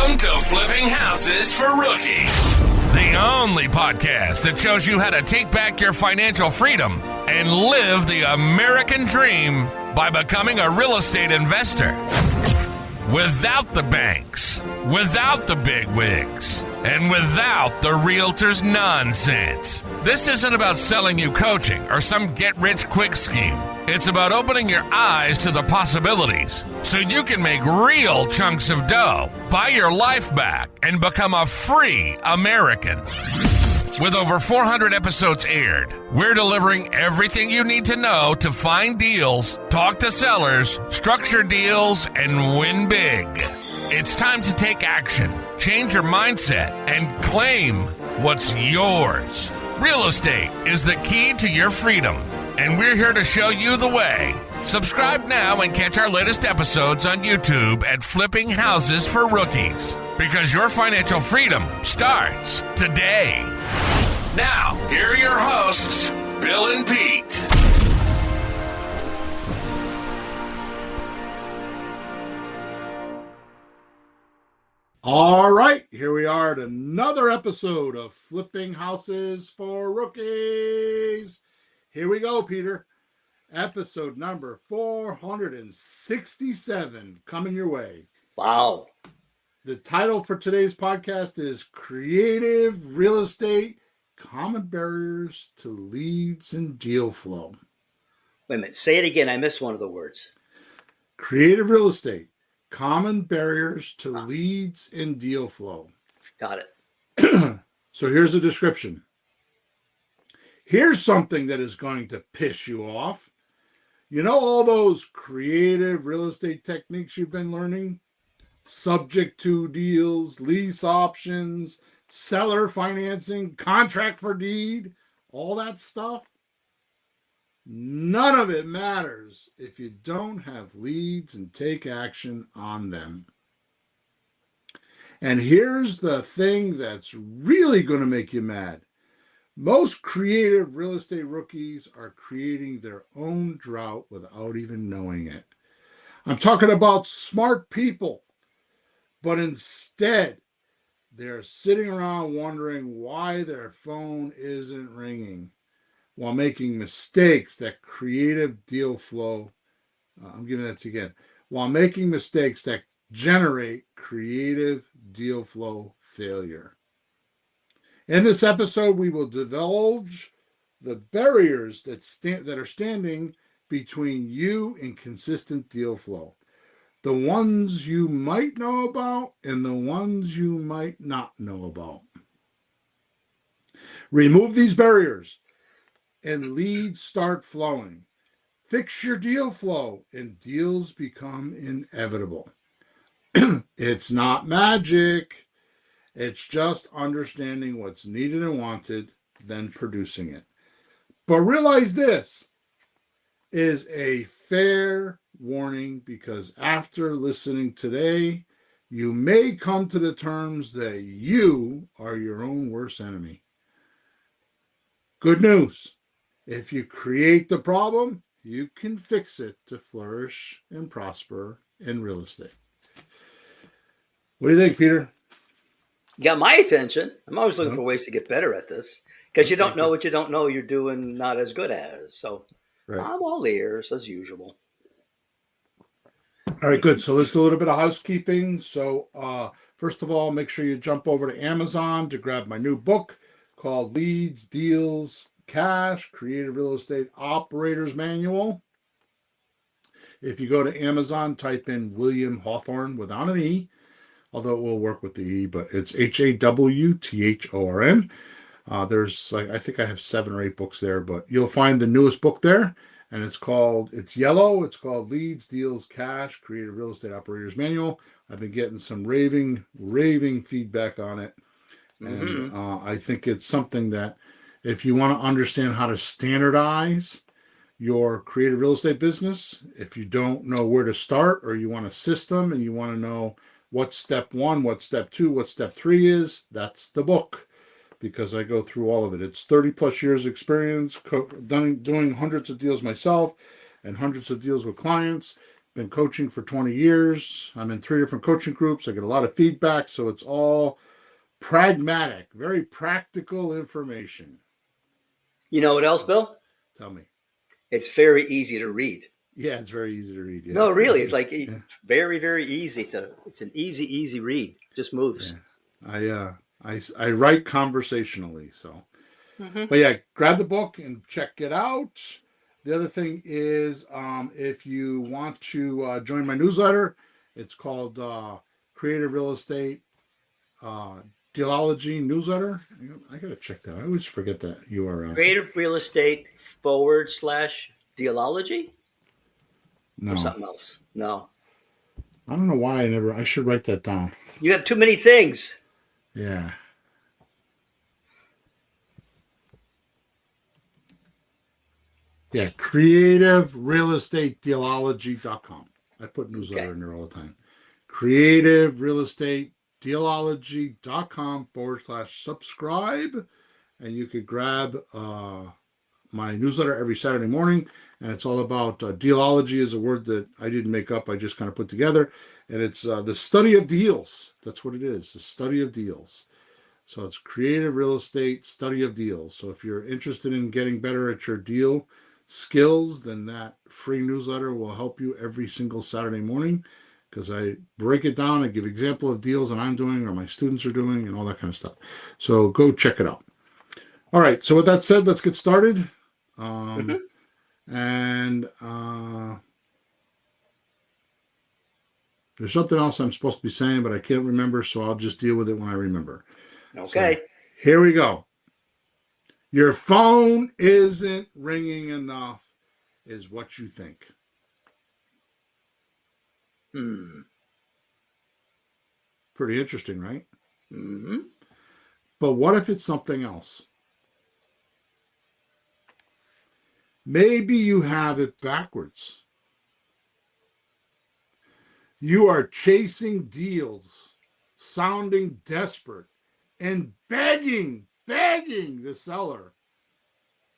Welcome to Flipping Houses for Rookies, the only podcast that shows you how to take back your financial freedom and live the American dream by becoming a real estate investor. Without the banks, without the big wigs, and without the realtor's nonsense. This isn't about selling you coaching or some get-rich-quick scheme. It's about opening your eyes to the possibilities so you can make real chunks of dough, buy your life back, and become a free American. With over 400 episodes aired, we're delivering everything you need to know to find deals, talk to sellers, structure deals, and win big. It's time to take action, change your mindset, and claim what's yours. Real estate is the key to your freedom, and we're here to show you the way. Subscribe now and catch our latest episodes on YouTube at Flipping Houses for Rookies, because your financial freedom starts today. Now, here are your hosts, Bill and Pete. All right, here we are at another episode of Flipping Houses for Rookies. Here we go, Peter. Episode number 467 coming your way. Wow. The title for today's podcast is Creative Real Estate, Common Barriers to Leads and Deal Flow. Wait a minute. Say it again. I missed one of the words. Creative Real Estate, Common Barriers to Leads and Deal Flow. Got it. So here's a description. Here's something that is going to piss you off. You know all those creative real estate techniques you've been learning? Subject to deals, lease options, seller financing, contract for deed, all that stuff? None of it matters if you don't have leads and take action on them. And here's the thing that's really going to make you mad. Most creative real estate rookies are creating their own drought without even knowing it. I'm talking about smart people, but instead they're sitting around wondering why their phone isn't ringing, while making mistakes that creative deal flow, I'm giving that to you again, while making mistakes that generate creative deal flow failure. In this episode, we will divulge the barriers that are standing between you and consistent deal flow. The ones you might know about and the ones you might not know about. Remove these barriers and leads start flowing. Fix your deal flow and deals become inevitable. It's not magic. It's just understanding what's needed and wanted, then producing it. But realize this is a fair warning, because after listening today, you may come to the terms that you are your own worst enemy. Good news. If you create the problem, you can fix it to flourish and prosper in real estate. What do you think, Peter? You got my attention. I'm always looking for ways to get better at this, because you don't know what you don't know you're doing not as good as. So right. I'm all ears as usual. All right, good. So let's do a little bit of housekeeping. So first of all, make sure you jump over to Amazon to grab my new book called Leads, Deals, Cash, Creative Real Estate Operators Manual. If you go to Amazon, type in William Hawthorne without an E, although it will work with the E, but it's Hawthorn. There's I think I have 7 or 8 books there, but you'll find the newest book there, and it's yellow. It's called Leads, Deals, Cash, Creative Real Estate Operators Manual. I've been getting some raving feedback on it, and I think it's something that if you want to understand how to standardize your creative real estate business, if you don't know where to start, or you want a system and you want to know what step 1, what step 2, what step 3 is, that's the book, because I go through all of it. It's 30 plus years experience doing hundreds of deals myself and hundreds of deals with clients. been coaching for 20 years. I'm in 3 different coaching groups. I get a lot of feedback, so it's all pragmatic, very practical information. You know what else, Bill? Tell me. It's very easy to read. Yeah, it's very easy to read. Yeah. No, really, it's like Yeah. very, very easy. It's an easy read. Just moves. Yeah. I write conversationally, so. But yeah, grab the book and check it out. The other thing is, if you want to join my newsletter, it's called Creative Real Estate Dealology Newsletter. I gotta check that. I always forget that URL. Creative Real Estate / Dealology? No, Or something else? No. I don't know why I should write that down. You have too many things. Yeah. Yeah, creativerealestatedealology.com. I put newsletter in there all the time. creativerealestatedealology.com /subscribe. And you could grab my newsletter every Saturday morning. And it's all about dealology is a word that I didn't make up. I just kind of put together. And it's the study of deals. That's what it is, the study of deals. So it's creative real estate study of deals. So if you're interested in getting better at your deal skills, then that free newsletter will help you every single Saturday morning, because I break it down and give example of deals that I'm doing or my students are doing and all that kind of stuff. So go check it out. All right. So with that said, let's get started. And there's something else I'm supposed to be saying, but I can't remember, so I'll just deal with it when I remember. Okay. So, here we go. Your phone isn't ringing enough is what you think. Pretty interesting, right? But what if it's something else? Maybe you have it backwards. You are chasing deals, sounding desperate, and begging the seller,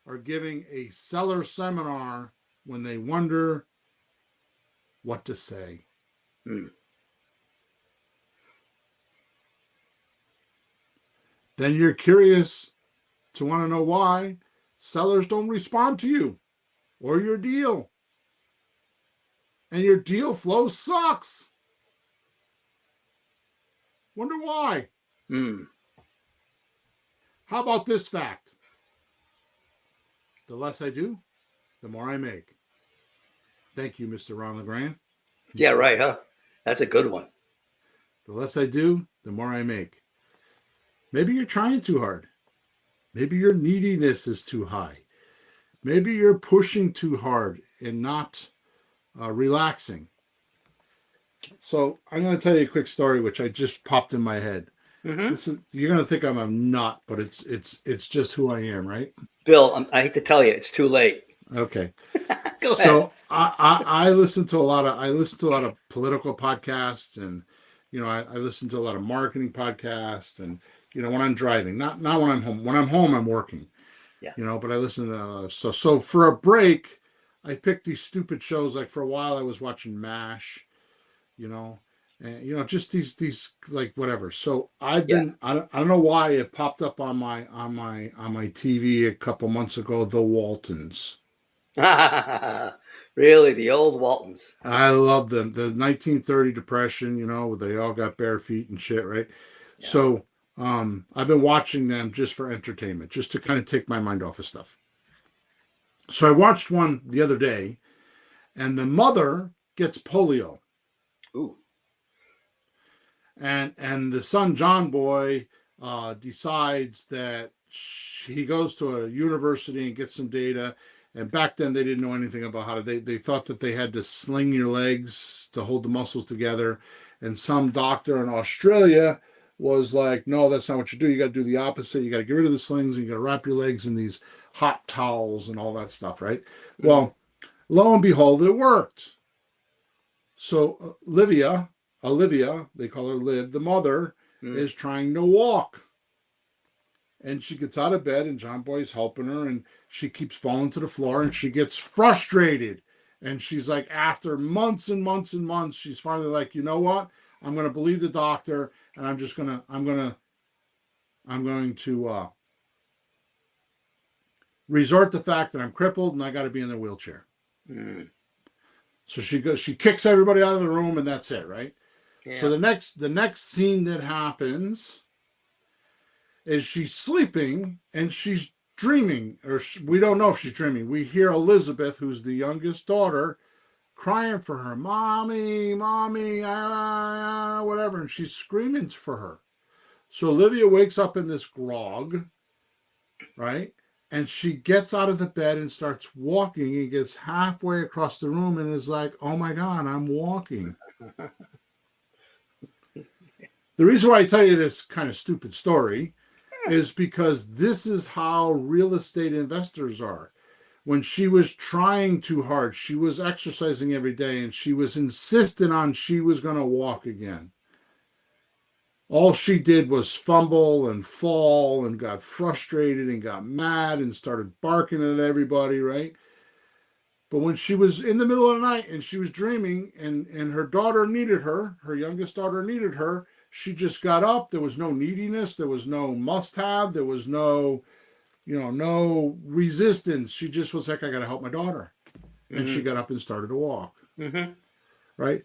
or giving a seller seminar when they wonder what to say. Then you're curious to want to know why sellers don't respond to you or your deal. And your deal flow sucks. Wonder why. How about this fact? The less I do, the more I make. Thank you, Mr. Ron LeGrand. Yeah, right, huh? That's a good one. The less I do, the more I make. Maybe you're trying too hard. Maybe your neediness is too high. Maybe you're pushing too hard and not relaxing. So I'm going to tell you a quick story which I just popped in my head. You're going to think I'm a nut, but it's just who I am, right? Bill, I hate to tell you, it's too late. Okay. Go ahead. So I listen to a lot of political podcasts, and I listen to a lot of marketing podcasts, and when I'm driving, not when I'm home. When I'm home, I'm working. Yeah. But I listen to so for a break, I picked these stupid shows. Like for a while, I was watching MASH. And just these like whatever. So I've been I don't know why it popped up on my TV a couple months ago. The Waltons. Really, the old Waltons. I love them. The 1930 Depression. They all got bare feet and shit, right? Yeah. So I've been watching them just for entertainment, just to kind of take my mind off of stuff. So I watched one the other day, and the mother gets polio. Ooh. And the son, John Boy, decides that he goes to a university and gets some data. And back then, they didn't know anything about how to. They thought that they had to sling your legs to hold the muscles together. And some doctor in Australia was like, no, that's not what you do. You got to do the opposite. You got to get rid of the slings, and you got to wrap your legs in these hot towels and all that stuff, right? Mm-hmm. Well, lo and behold, it worked. So Olivia, they call her Liv, the mother, is trying to walk. And she gets out of bed, and John Boy's helping her, and she keeps falling to the floor, and she gets frustrated. And she's like, after months and months and months, she's finally like, you know what? I'm going to believe the doctor, and I'm going to resort the fact that I'm crippled and I got to be in the wheelchair. Mm. So she kicks everybody out of the room, and that's it, right? Yeah. So the next scene that happens is she's sleeping and she's dreaming, or we don't know if she's dreaming. We hear Elizabeth, who's the youngest daughter, crying for her, mommy, mommy, whatever, and she's screaming for her. So Olivia wakes up in this grog, right? And she gets out of the bed and starts walking and gets halfway across the room and is like, oh my God, I'm walking. The reason why I tell you this kind of stupid story is because this is how real estate investors are. When she was trying too hard, she was exercising every day, and she was insistent on she was going to walk again. All she did was fumble and fall and got frustrated and got mad and started barking at everybody, right? But when she was in the middle of the night and she was dreaming and her daughter needed her youngest daughter needed her, she just got up. There was no neediness. There was no must-have. There was no resistance. She just was like, I got to help my daughter. Mm-hmm. And she got up and started to walk. Mm-hmm. Right?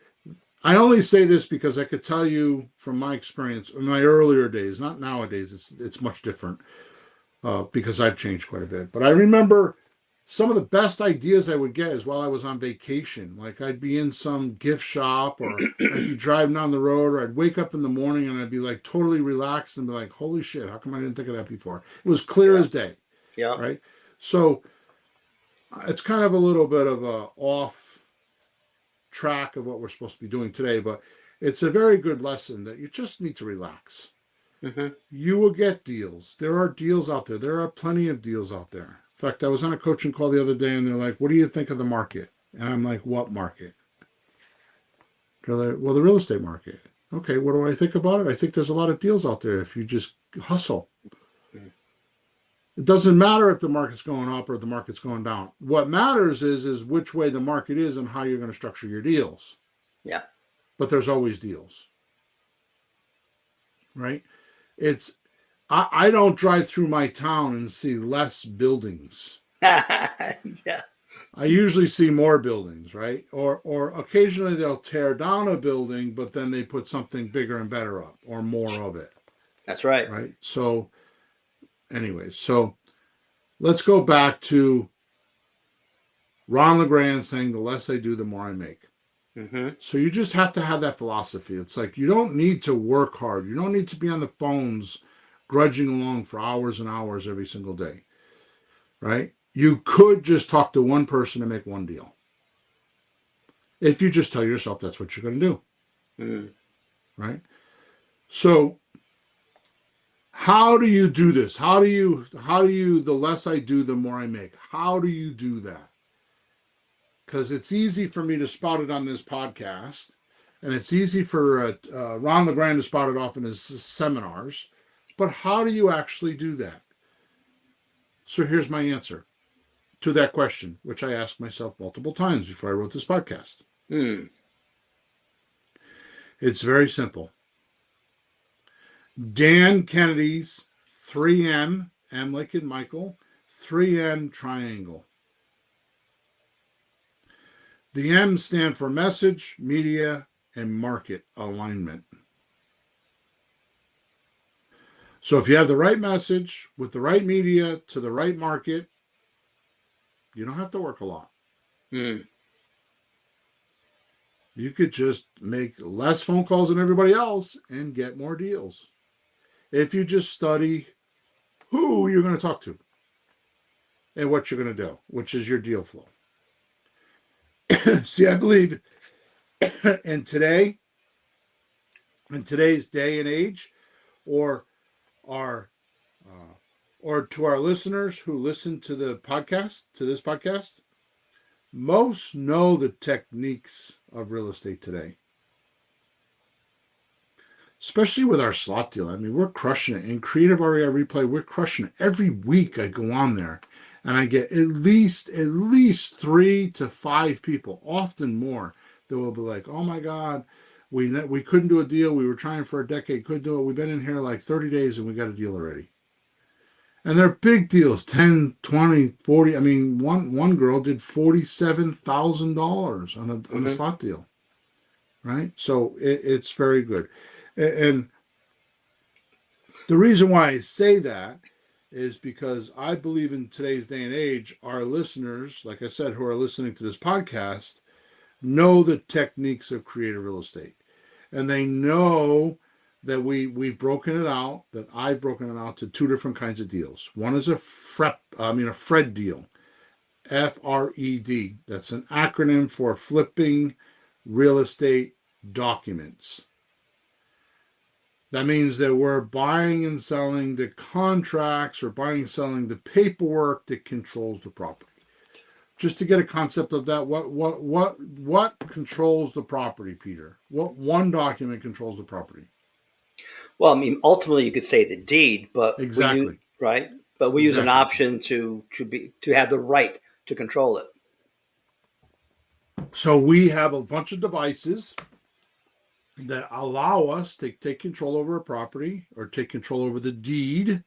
I only say this because I could tell you from my experience in my earlier days, not nowadays, it's much different because I've changed quite a bit. But I remember some of the best ideas I would get is while I was on vacation. Like I'd be in some gift shop, or I'd be driving down the road, or I'd wake up in the morning and I'd be like totally relaxed and be like, holy shit, how come I didn't think of that before? It was clear as day. Yeah. Right. So it's kind of a little bit of a off track of what we're supposed to be doing today, but it's a very good lesson that you just need to relax. Mm-hmm. You will get deals. There are deals out there. There are plenty of deals out there. In fact, I was on a coaching call the other day, and they're like, what do you think of the market? And I'm like, what market? They're like, well, the real estate market. Okay, what do I think about it? I think there's a lot of deals out there if you just hustle. It doesn't matter if the market's going up or the market's going down. What matters is which way the market is and how you're going to structure your deals. Yeah. But there's always deals. Right? I don't drive through my town and see less buildings. Yeah. I usually see more buildings, right? Or occasionally they'll tear down a building, but then they put something bigger and better up, or more of it. That's right. Right? So anyways, so let's go back to Ron LeGrand saying, the less I do, the more I make. Mm-hmm. So you just have to have that philosophy. It's like you don't need to work hard. You don't need to be on the phones grudging along for hours and hours every single day, right? You could just talk to one person and make one deal. If you just tell yourself that's what you're going to do, right? So how do you do this? How do you, the less I do, the more I make? How do you do that? Because it's easy for me to spout it on this podcast, and it's easy for Ron LeGrand to spout it off in his seminars. But how do you actually do that? So here's my answer to that question, which I asked myself multiple times before I wrote this podcast. It's very simple. Dan Kennedy's 3M, M like in Michael, 3M triangle. The M stand for message, media, and market alignment. So if you have the right message with the right media to the right market, you don't have to work a lot. You could just make less phone calls than everybody else and get more deals. If you just study who you're going to talk to and what you're going to do, which is your deal flow. See, I believe in today's day and age, or to our listeners who listen to this podcast, most know the techniques of real estate today. especially with our slot deal. I mean, we're crushing it. In Creative REI Replay, we're crushing it. Every week I go on there and I get at least 3 to 5 people, often more, that will be like, oh my God, we couldn't do a deal. We were trying for a decade, couldn't do it. We've been in here like 30 days and we got a deal already. And they're big deals, 10, 20, 40. I mean, one girl did $47,000 on a slot deal, right? So it's very good. And the reason why I say that is because I believe in today's day and age, our listeners, like I said, who are listening to this podcast, know the techniques of creative real estate. And they know that we've broken it out, that I've broken it out to 2 different kinds of deals. One is a FRED deal, FRED. That's an acronym for flipping real estate documents. That means that we're buying and selling the contracts or buying and selling the paperwork that controls the property. Just to get a concept of that, what controls the property, Peter? What one document controls the property? Well, I mean, ultimately you could say the deed, but exactly right. But we use an option to have the right to control it. So we have a bunch of devices that allow us to take control over a property or take control over the deed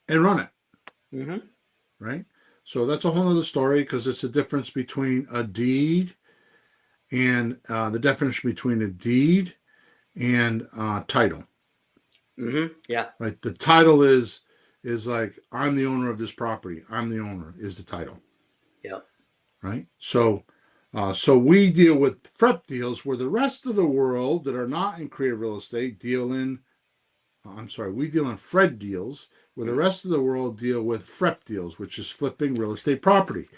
and run it. Mm-hmm. Right? So that's a whole other story because it's the difference between a deed and the definition between a deed and title. Mm-hmm. Yeah. Right. The title is like, I'm the owner of this property. I'm the owner is the title. Yeah. Right. So we deal with FREP deals where the rest of the world that are not in creative real estate deal in. We deal in FRED deals where the rest of the world deal with FREP deals, which is flipping real estate property.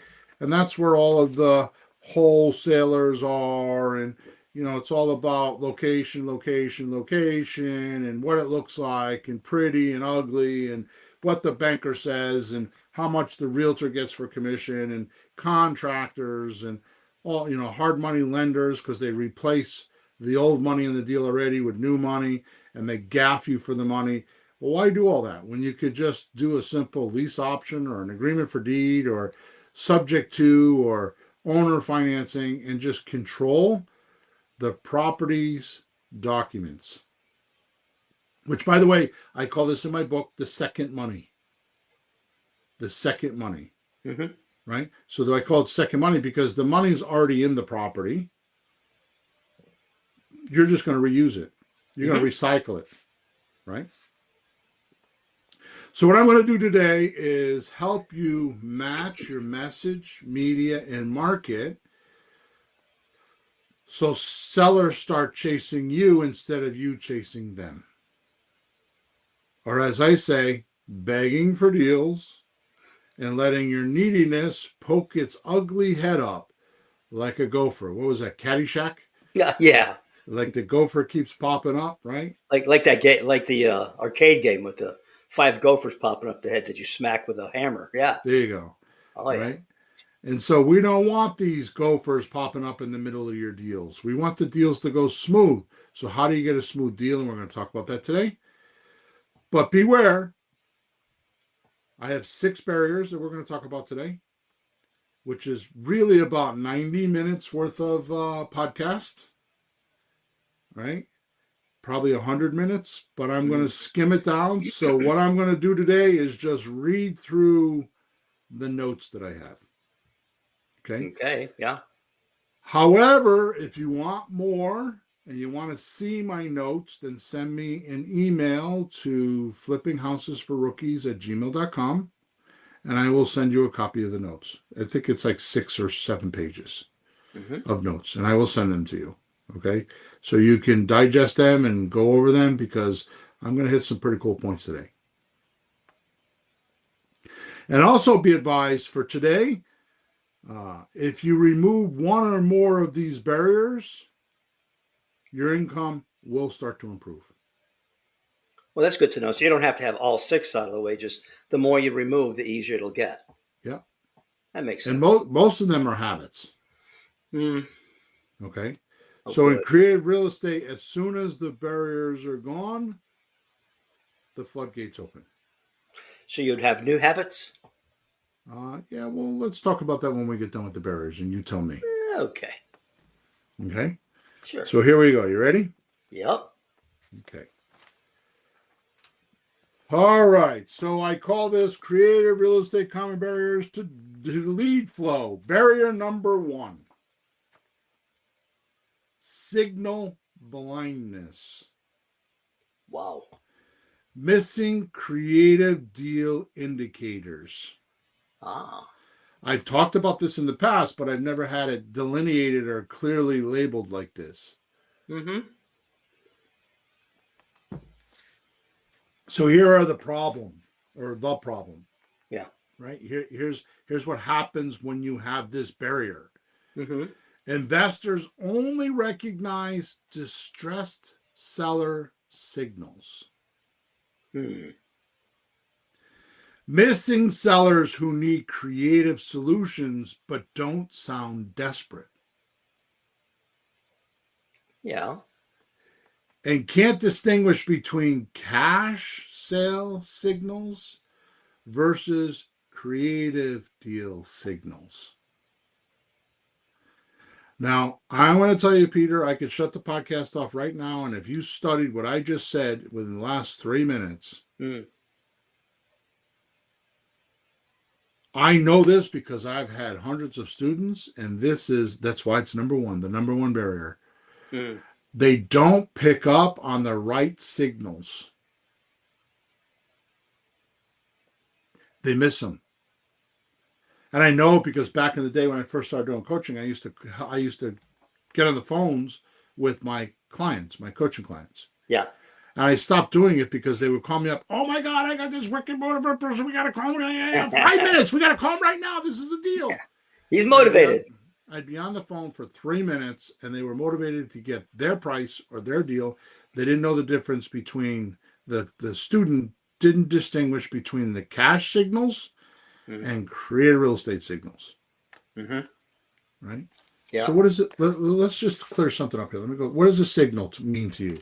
And that's where all of the wholesalers are. And, it's all about location, and what it looks like and pretty and ugly and what the banker says and how much the realtor gets for commission and contractors and all, hard money lenders because they replace the old money in the deal already with new money and they gaff you for the money. Well, why do all that when you could just do a simple lease option or an agreement for deed or subject to or owner financing and just control the property's documents? Which, by the way, I call this in my book the second money. The second money. Mm-hmm. Right? So do I call it second money? Because the money's already in the property. You're just going to reuse it. You're going to recycle it. Right? So what I'm going to do today is help you match your message, media, and market so sellers start chasing you instead of you chasing them. Or as I say, begging for deals and letting your neediness poke its ugly head up like a gopher. What was that, Caddyshack? Yeah. Like the gopher keeps popping up, right? Like that game, like the arcade game with the 5 gophers popping up the head that you smack with a hammer. Yeah. There you go. Oh, yeah. Right? And so we don't want these gophers popping up in the middle of your deals. We want the deals to go smooth. So how do you get a smooth deal? And we're going to talk about that today. But beware, I have 6 barriers that we're going to talk about today, which is really about 90 minutes worth of podcast, right? Probably 100 minutes, but I'm going to skim it down. So what I'm going to do today is just read through the notes that I have. Okay, yeah. However, if you want more and you want to see my notes, then send me an email to flippinghousesforrookies@gmail.com and I will send you a copy of the notes. I think it's like 6 or 7 pages of notes, and I will send them to you. Okay? So you can digest them and go over them because I'm going to hit some pretty cool points today. And also be advised for today, if you remove one or more of these barriers, your income will start to improve. Well, that's good to know. So you don't have to have all 6 out of the way. Just the more you remove, the easier it'll get. Yeah. That makes sense. And most of them are habits. Mm. Okay. Oh, So in good. creative real estate, as soon as the barriers are gone, the floodgates open. So you'd have new habits? Yeah, well, let's talk about that when we get done with the barriers, and you tell me. Okay. Okay? Sure. So here we go. You ready? Yep. Okay. All right. So I call this creative real estate common barriers to lead flow. Barrier number 1. Signal blindness. Wow. Missing creative deal indicators. Ah. I've talked about this in the past, but I've never had it delineated or clearly labeled like this. Mm-hmm. So here are the problem, or the problem. Yeah. Right? Here's what happens when you have this barrier. Mm-hmm. Investors only recognize distressed seller signals. Missing sellers who need creative solutions but don't sound desperate. Yeah. And can't distinguish between cash sale signals versus creative deal signals. Now, I want to tell you, Peter, I could shut the podcast off right now, and if you studied what I just said within the last 3 minutes, I know this because I've had hundreds of students, and that's why it's number 1, the number 1 barrier. They don't pick up on the right signals. They miss them. And I know because back in the day when I first started doing coaching, I used to get on the phones with my clients, my coaching clients. Yeah. And I stopped doing it because they would call me up. Oh my God, I got this wicked motivated person. We got to call him. 5 minutes. We got to call him right now. This is a deal. Yeah. He's motivated. I'd be on the phone for 3 minutes, and they were motivated to get their price or their deal. They didn't know the difference between the student didn't distinguish between the cash signals and creative real estate signals. Right? Yeah. So what is it? Let's just clear something up here. Let me go. What does a signal mean to you?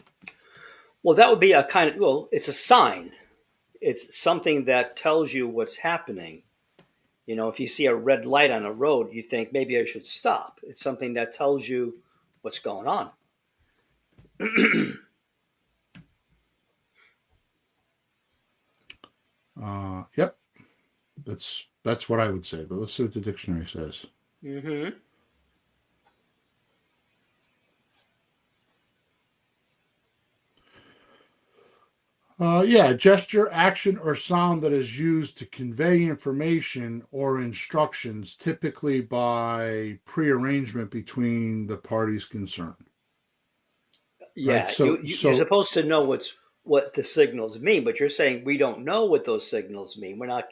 Well, that would be it's a sign. It's something that tells you what's happening. You know, if you see a red light on a road, you think maybe I should stop. It's something that tells you what's going on. Yep. That's what I would say, but let's see what the dictionary says. Gesture, action, or sound that is used to convey information or instructions, typically by prearrangement between the parties concerned. Yeah, right? you're supposed to know what the signals mean, but you're saying we don't know what those signals mean. We're not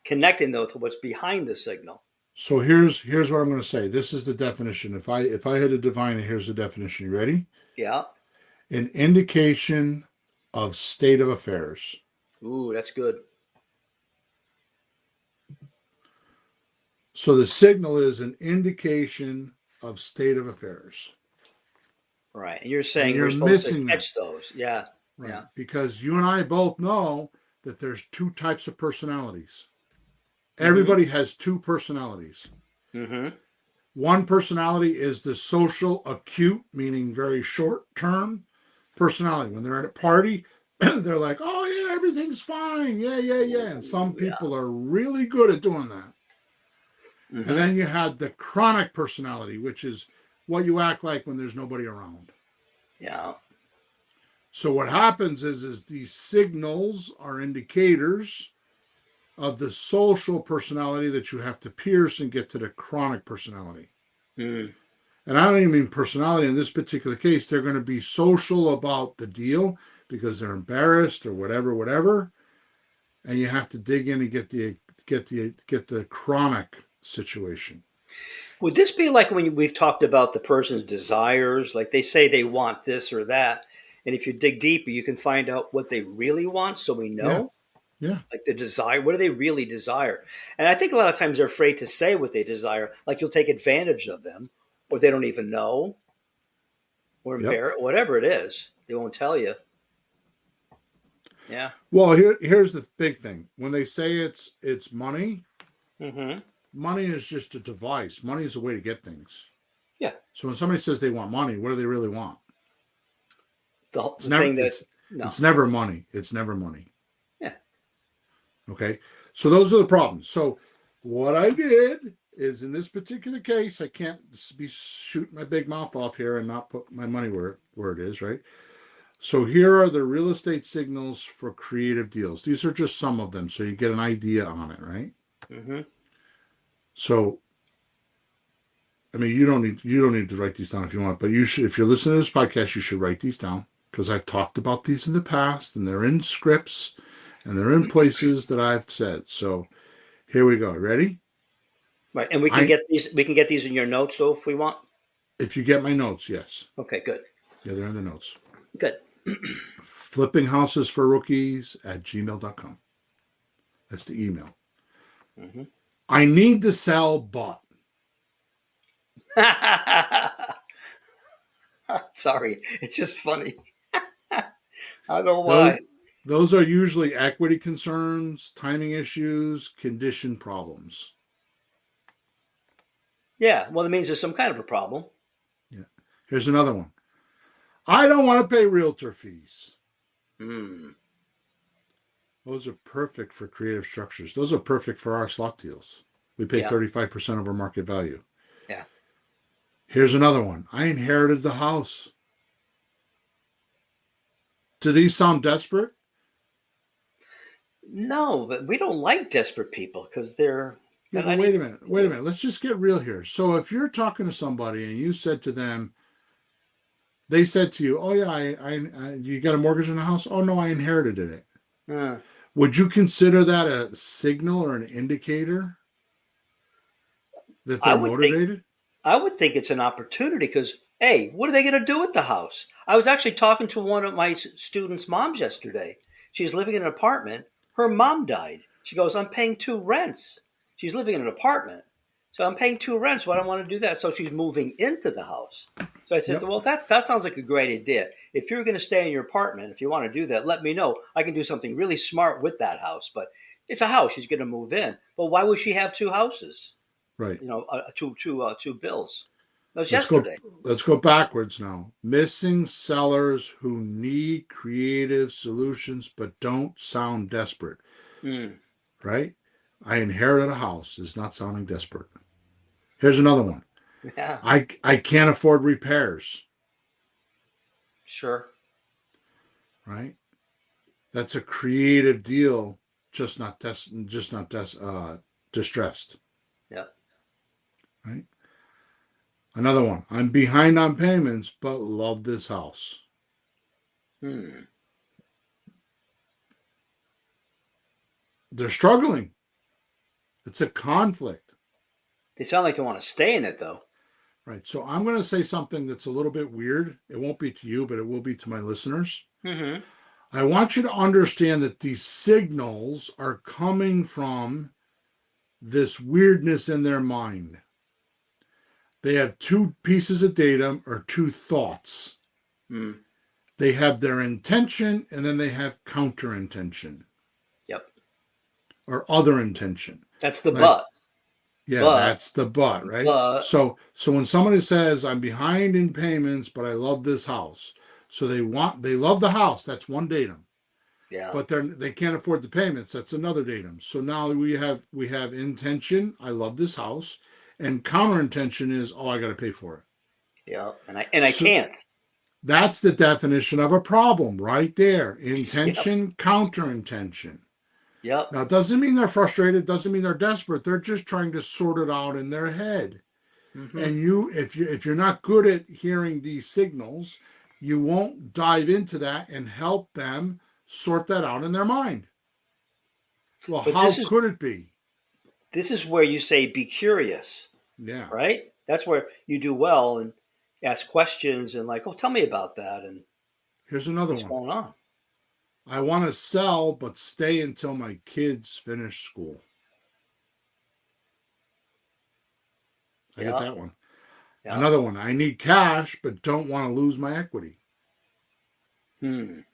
connecting those to what's behind the signal. So here's what I'm going to say. This is the definition. If I had to define it, here's the definition. You ready? Yeah. An indication of state of affairs. Ooh, that's good. So the signal is an indication of state of affairs. Right. And you're saying you're we're supposed to missing catch those. Yeah. Right. Yeah. Because you and I both know that there's 2 types of personalities. Everybody has 2 personalities. One personality is the social acute, meaning very short-term personality. When they're at a party, they're like, oh, yeah, everything's fine. Yeah. And some people are really good at doing that. And then you had the chronic personality, which is what you act like when there's nobody around. Yeah. So what happens is these signals are indicators of the social personality that you have to pierce and get to the chronic personality. And I don't even mean personality in this particular case. They're going to be social about the deal because they're embarrassed or whatever. And you have to dig in and get the chronic situation. Would this be like when we've talked about the person's desires? Like they say they want this or that. And if you dig deeper, you can find out what they really want. So we know. Yeah. Like the desire, what do they really desire? And I think a lot of times they're afraid to say what they desire. Like you'll take advantage of them or they don't even know. or Yep. impair it, whatever it is. They won't tell you. Yeah. Well, here's the big thing. When they say it's money, Mm-hmm. money is just a device. Money is a way to get things. Yeah. So when somebody says they want money, what do they really want? The thing that no. It's never money. It's never money. Yeah. Okay. So those are the problems. So what I did is in this particular case, I can't be shooting my big mouth off here and not put my money where it is, right? So here are the real estate signals for creative deals. These are just some of them, so you get an idea on it, right? Mm-hmm. So, I mean, you don't need to write these down if you want, but you should. If you're listening to this podcast, you should write these down because I've talked about these in the past, and they're in scripts, and they're in places that I've said. So, here we go. Ready? Right, and we can get these. We can get these in your notes, though, if we want. If you get my notes, yes. Okay, good. Yeah, they're in the notes. Good. flippinghousesforrookies@gmail.com. That's the email. Mm-hmm. I need to sell, but. Sorry, it's just funny. I don't know why. Those are usually equity concerns, timing issues, condition problems. Yeah, well, it means there's some kind of a problem. Yeah. Here's another one. I don't want to pay realtor fees. Those are perfect for creative structures. Those are perfect for our slot deals. We pay 35% of our market value. Yeah. Here's another one. I inherited the house. Do these sound desperate? No, but we don't like desperate people because they're. Yeah, but wait a minute. Let's just get real here. So if you're talking to somebody and you said to them, they said to you, "Oh yeah, I you got a mortgage on the house? Oh no, I inherited it." Would you consider that a signal or an indicator that they're motivated? I would think it's an opportunity because, hey, what are they going to do with the house? I was actually talking to one of my students' moms yesterday. She's living in an apartment. Her mom died. She goes, I'm paying 2 rents. She's living in an apartment. So I'm paying 2 rents. Why do I want to do that? So she's moving into the house. So I said, well, that sounds like a great idea. If you're going to stay in your apartment, if you want to do that, let me know. I can do something really smart with that house. But it's a house. She's going to move in. But why would she have 2 houses? Right. You know, two bills. That was yesterday. Let's go backwards now. Missing sellers who need creative solutions but don't sound desperate. Right? I inherited a house is not sounding desperate. Here's another one. Yeah. I can't afford repairs. Sure. Right? That's a creative deal, just not distressed. Yeah. Right? Another one. I'm behind on payments, but love this house. They're struggling. It's a conflict. They sound like they want to stay in it, though. Right. So I'm going to say something that's a little bit weird. It won't be to you, but it will be to my listeners. I want you to understand that these signals are coming from this weirdness in their mind. They have 2 pieces of data or 2 thoughts. They have their intention and then they have counter intention. Yep. Or other intention. That's the but. Yeah, that's the but, right? So when somebody says, I'm behind in payments, but I love this house. So they love the house. That's one datum. Yeah. But they can't afford the payments. That's another datum. So now we have intention. I love this house. And counter intention is, I got to pay for it. Yeah. And I can't. That's the definition of a problem right there. Intention, counter intention. Yep. Now, it doesn't mean they're frustrated. Doesn't mean they're desperate. They're just trying to sort it out in their head. And if you're not good at hearing these signals, you won't dive into that and help them sort that out in their mind. Well, how could it be? This is where you say, be curious. Yeah. Right? That's where you do well and ask questions and tell me about that. And here's another what's going on. I want to sell, but stay until my kids finish school. I get that one. Yeah. Another one, I need cash, but don't want to lose my equity. I'm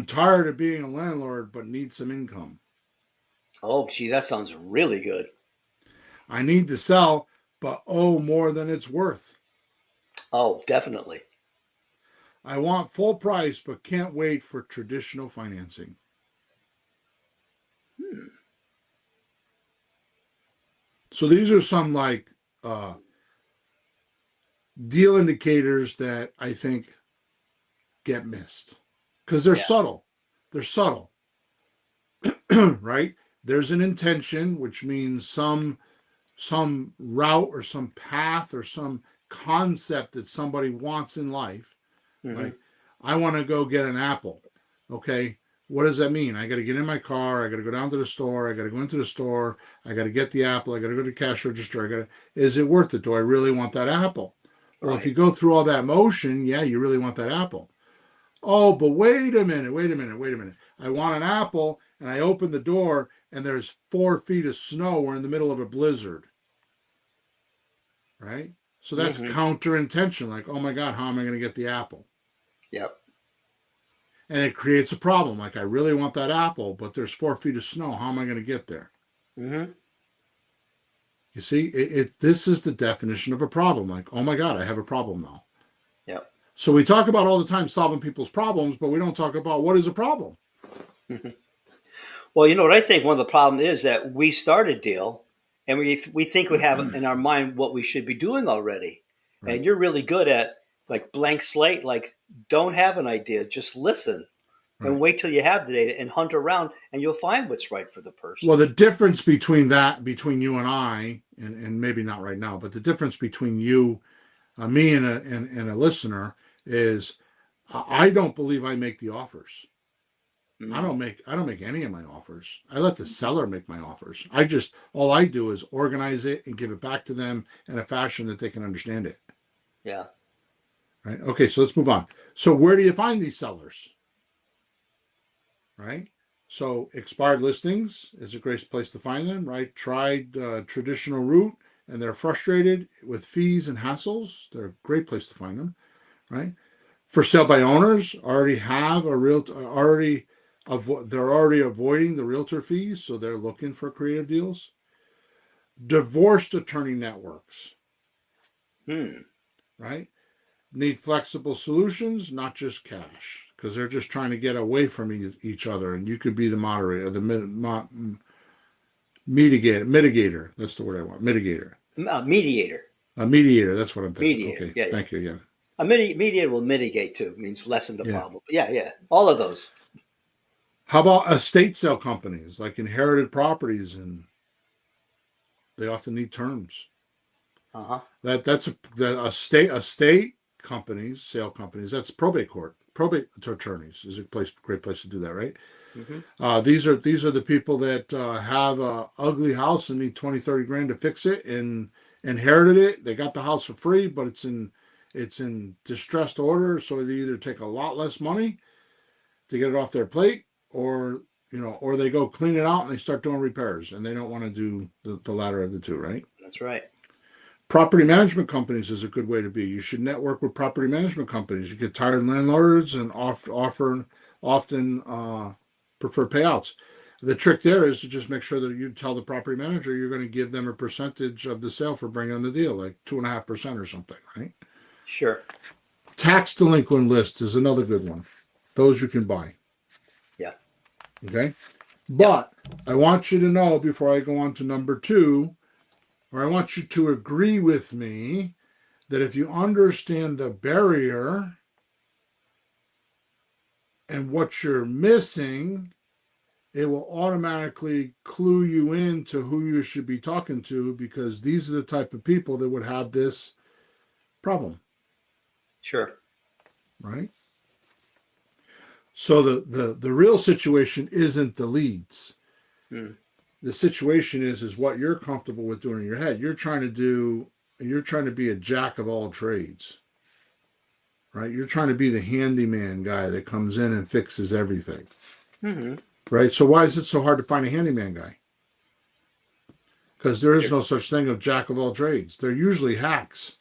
tired of being a landlord, but need some income. Oh, gee, that sounds really good. I need to sell, but owe more than it's worth. Oh, definitely. I want full price, but can't wait for traditional financing. So these are some like deal indicators that I think get missed because they're Yeah. subtle. They're subtle, right? There's an intention, which means some route or some path or some concept that somebody wants in life. Mm-hmm. Like, I want to go get an apple. Okay, what does that mean? I got to get in my car. I got to go down to the store. I got to go into the store. I got to get the apple. I got to go to the cash register. Is it worth it? Do I really want that apple? Well, if Right. you go through all that motion, yeah, you really want that apple. Oh, but wait a minute, wait a minute, wait a minute. I want an apple, and I open the door, and there's 4 feet of snow. We're in the middle of a blizzard, right? So that's Mm-hmm. counter intention. Like, oh my God, how am I going to get the apple? Yep. And it creates a problem. Like, I really want that apple, but there's 4 feet of snow. How am I going to get there? Mm-hmm. You see, this is the definition of a problem. Like, oh my God, I have a problem now. Yep. So we talk about all the time solving people's problems, but we don't talk about what is a problem. Well, you know what I think one of the problems is that we start a deal and we think we have in our mind what we should be doing already. Right. And you're really good at like blank slate, like don't have an idea, just listen and Right. wait till you have the data and hunt around and you'll find what's right for the person. Well, the difference between you and I, and maybe not right now, but the difference between you, me, and a listener is I don't believe I make the offers. I don't make any of my offers. I let the seller make my offers. All I do is organize it and give it back to them in a fashion that they can understand it. Yeah. Right. Okay, so let's move on. So where do you find these sellers? Right. So expired listings is a great place to find them, right? Tried traditional route and they're frustrated with fees and hassles. They're a great place to find them, right? For sale by owners, already have a they're already avoiding the realtor fees, so they're looking for creative deals. Divorced attorney networks, right? Need flexible solutions, not just cash, because they're just trying to get away from each other, and you could be the moderator, the mitigator. That's the word I want. Mitigator. Mediator. A mediator. That's what I'm thinking. Mediator. Okay. Yeah. Thank you. Yeah. A mediator will mitigate too, means lessen the Yeah. problem. Yeah, yeah. All of those. How about estate sale companies, like inherited properties, and they often need terms. Uh-huh. That's estate companies, sale companies. That's probate attorneys is a great place to do that, right? Mm-hmm. These are the people that have a ugly house and need 20, 30 grand to fix it and inherited it. They got the house for free, but it's in distressed order, so they either take a lot less money to get it off their plate, or they go clean it out and they start doing repairs, and they don't want to do the latter of the two, right? That's right. Property management companies is a good way to be. You should network with property management companies. You get tired landlords and often prefer payouts. The trick there is to just make sure that you tell the property manager you're going to give them a percentage of the sale for bringing on the deal, like 2.5% or something, right? Sure. Tax delinquent list is another good one. Those you can buy. Yeah. Okay. But I want you to know before I go on to number 2, or I want you to agree with me that if you understand the barrier and what you're missing, it will automatically clue you in to who you should be talking to, because these are the type of people that would have this problem. Sure. Right? So the real situation isn't the leads. The situation is what you're comfortable with doing in your head. You're trying to be a jack of all trades, right? You're trying to be the handyman guy that comes in and fixes everything, right? So why is it so hard to find a handyman guy? because there is no such thing of jack of all trades. They're usually hacks.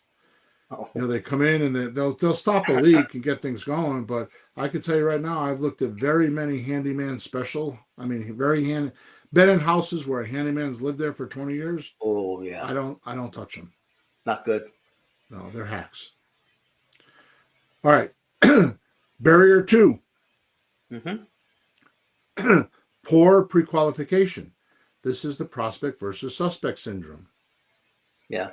Oh, They come in and they'll stop a leak and get things going. But I can tell you right now, I've looked at very many handyman special. I mean, been in houses where a handyman's lived there for 20 years. oh yeah. I don't touch them. Not good. No, they're hacks. All right. Barrier 2. Mm-hmm. Poor pre-qualification. This is the prospect versus suspect syndrome. Yeah.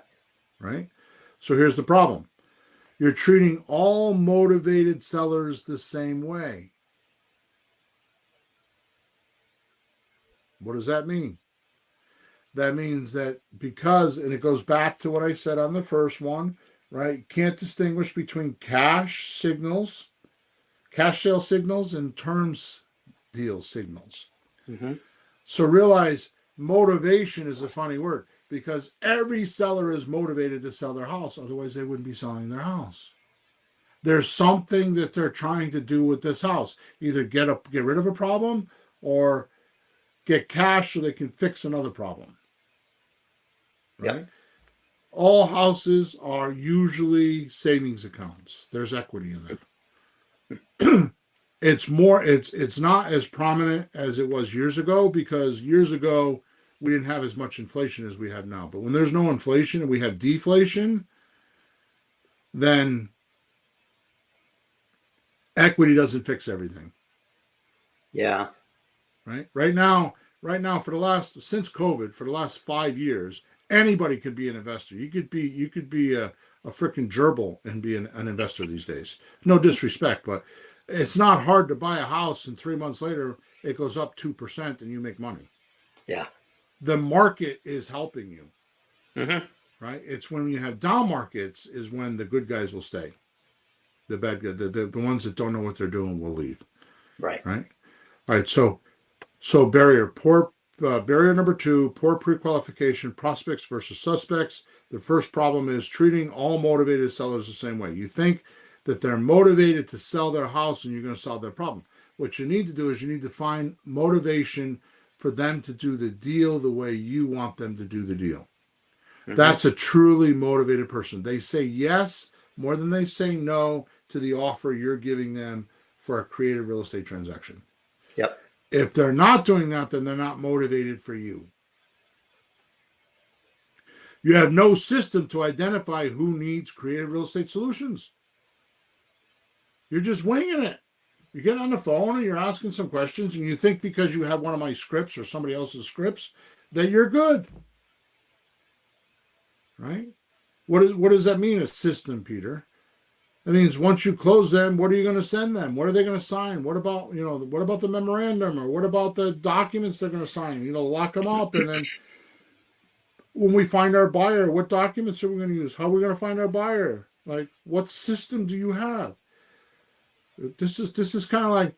Right? So here's the problem. You're treating all motivated sellers the same way. What does that mean? That means that because, and it goes back to what I said on the first one, right? You can't distinguish between cash sale signals, and terms deal signals. Mm-hmm. So realize motivation is a funny word because every seller is motivated to sell their house. Otherwise, they wouldn't be selling their house. There's something that they're trying to do with this house. Either get rid of a problem or get cash so they can fix another problem. Right? Yep. All houses are usually savings accounts. There's equity in them. It's not as prominent as it was years ago because years ago we didn't have as much inflation as we have now. But when there's no inflation and we have deflation, then equity doesn't fix everything. Yeah. Right? Right now, since COVID, for the last 5 years, anybody could be an investor. You could be a freaking gerbil and be an investor these days. No disrespect, but it's not hard to buy a house and 3 months later it goes up 2% and you make money. Yeah. The market is helping you. Mm-hmm. Right? It's when you have down markets is when the good guys will stay. The bad guys, the ones that don't know what they're doing will leave. Right. Right? All right. So barrier number 2, poor pre-qualification, prospects versus suspects. The first problem is treating all motivated sellers the same way. You think that they're motivated to sell their house and you're going to solve their problem. What you need to do is you need to find motivation for them to do the deal the way you want them to do the deal. Mm-hmm. That's a truly motivated person. They say yes more than they say no to the offer you're giving them for a creative real estate transaction. Yep. If they're not doing that, then they're not motivated for you. You have no system to identify who needs creative real estate solutions. You're just winging it. You get on the phone and you're asking some questions and you think because you have one of my scripts or somebody else's scripts that you're good. Right? What does that mean, a system, Peter? That means once you close them, what are you going to send them? What are they going to sign? What about the memorandum or what about the documents they're going to sign? Lock them up. And then when we find our buyer, what documents are we going to use? How are we going to find our buyer? Like, what system do you have? This is kind of like,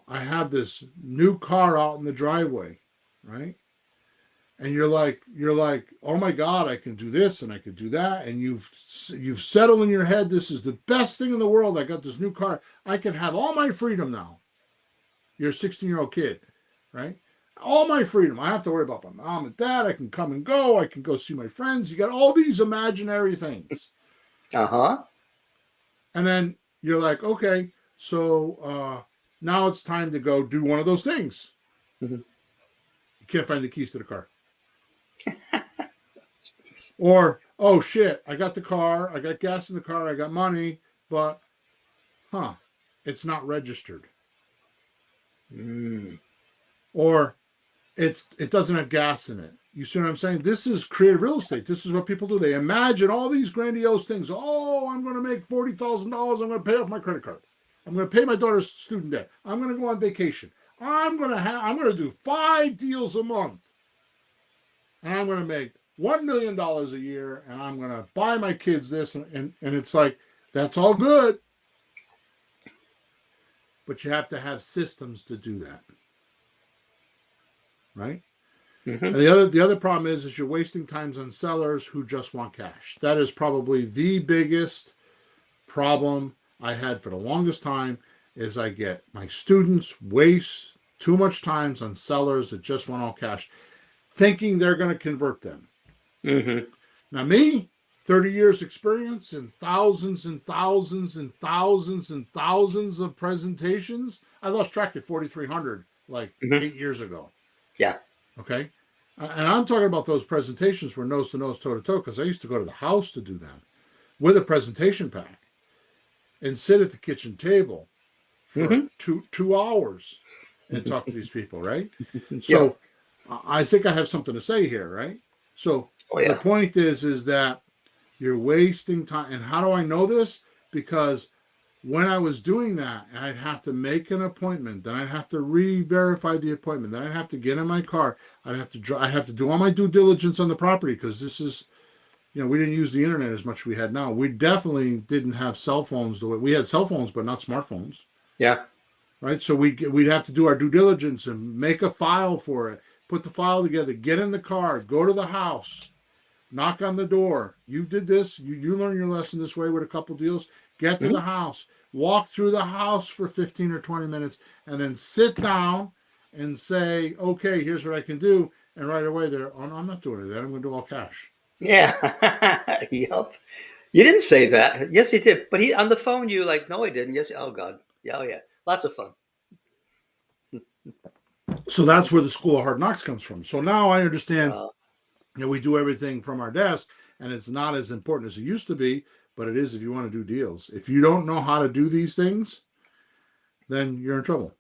I have this new car out in the driveway, right? And you're like, oh my God, I can do this and I can do that. And you've settled in your head, this is the best thing in the world. I got this new car. I can have all my freedom now. You're a 16-year-old kid, right? All my freedom. I have to worry about my mom and dad. I can come and go. I can go see my friends. You got all these imaginary things. Uh-huh. And then you're like, okay, so now it's time to go do one of those things. Mm-hmm. You can't find the keys to the car. Or, oh shit, I got the car, I got gas in the car, I got money, but, it's not registered. Or it doesn't have gas in it. You see what I'm saying? This is creative real estate. This is what people do. They imagine all these grandiose things. Oh, I'm going to make $40,000. I'm going to pay off my credit card. I'm going to pay my daughter's student debt. I'm going to go on vacation. I'm going to do 5 deals a month. And I'm going to make $1 million a year. And I'm going to buy my kids this. And it's like, that's all good. But you have to have systems to do that. Right? Mm-hmm. And the other problem is you're wasting time on sellers who just want cash. That is probably the biggest problem I had for the longest time is I get my students waste too much time on sellers that just want all cash. thinking they're going to convert them. Mm-hmm. Now, me, 30 years experience and thousands and thousands and thousands and thousands of presentations. I lost track of 4,300 like 8 years ago. Yeah. Okay. And I'm talking about those presentations where nose to nose, toe to toe, because I used to go to the house to do them with a presentation pack and sit at the kitchen table for 2 hours and talk to these people, right? So I think I have something to say here, right? So the point is that you're wasting time. And how do I know this? Because when I was doing that, I'd have to make an appointment, then I'd have to re-verify the appointment, then I'd have to get in my car, I'd have to do all my due diligence on the property, because this is, we didn't use the internet as much as we had now. We definitely didn't have cell phones the way we had cell phones, but not smartphones. Yeah. Right. So we'd have to do our due diligence and make a file for it, put the file together, get in the car, go to the house, knock on the door. You did this. You learned your lesson this way with a couple deals. Get to the house, walk through the house for 15 or 20 minutes, and then sit down and say, okay, here's what I can do. And right away they're, oh, no, I'm not doing that. I'm going to do all cash. Yeah. Yep. You didn't say that. Yes, he did. But on the phone, you like, no, I didn't. Yes. Oh, God. Yeah. Oh, yeah. Lots of fun. So that's where the School of Hard Knocks comes from. So now I understand we do everything from our desk, and it's not as important as it used to be, but it is if you want to do deals. If you don't know how to do these things, then you're in trouble.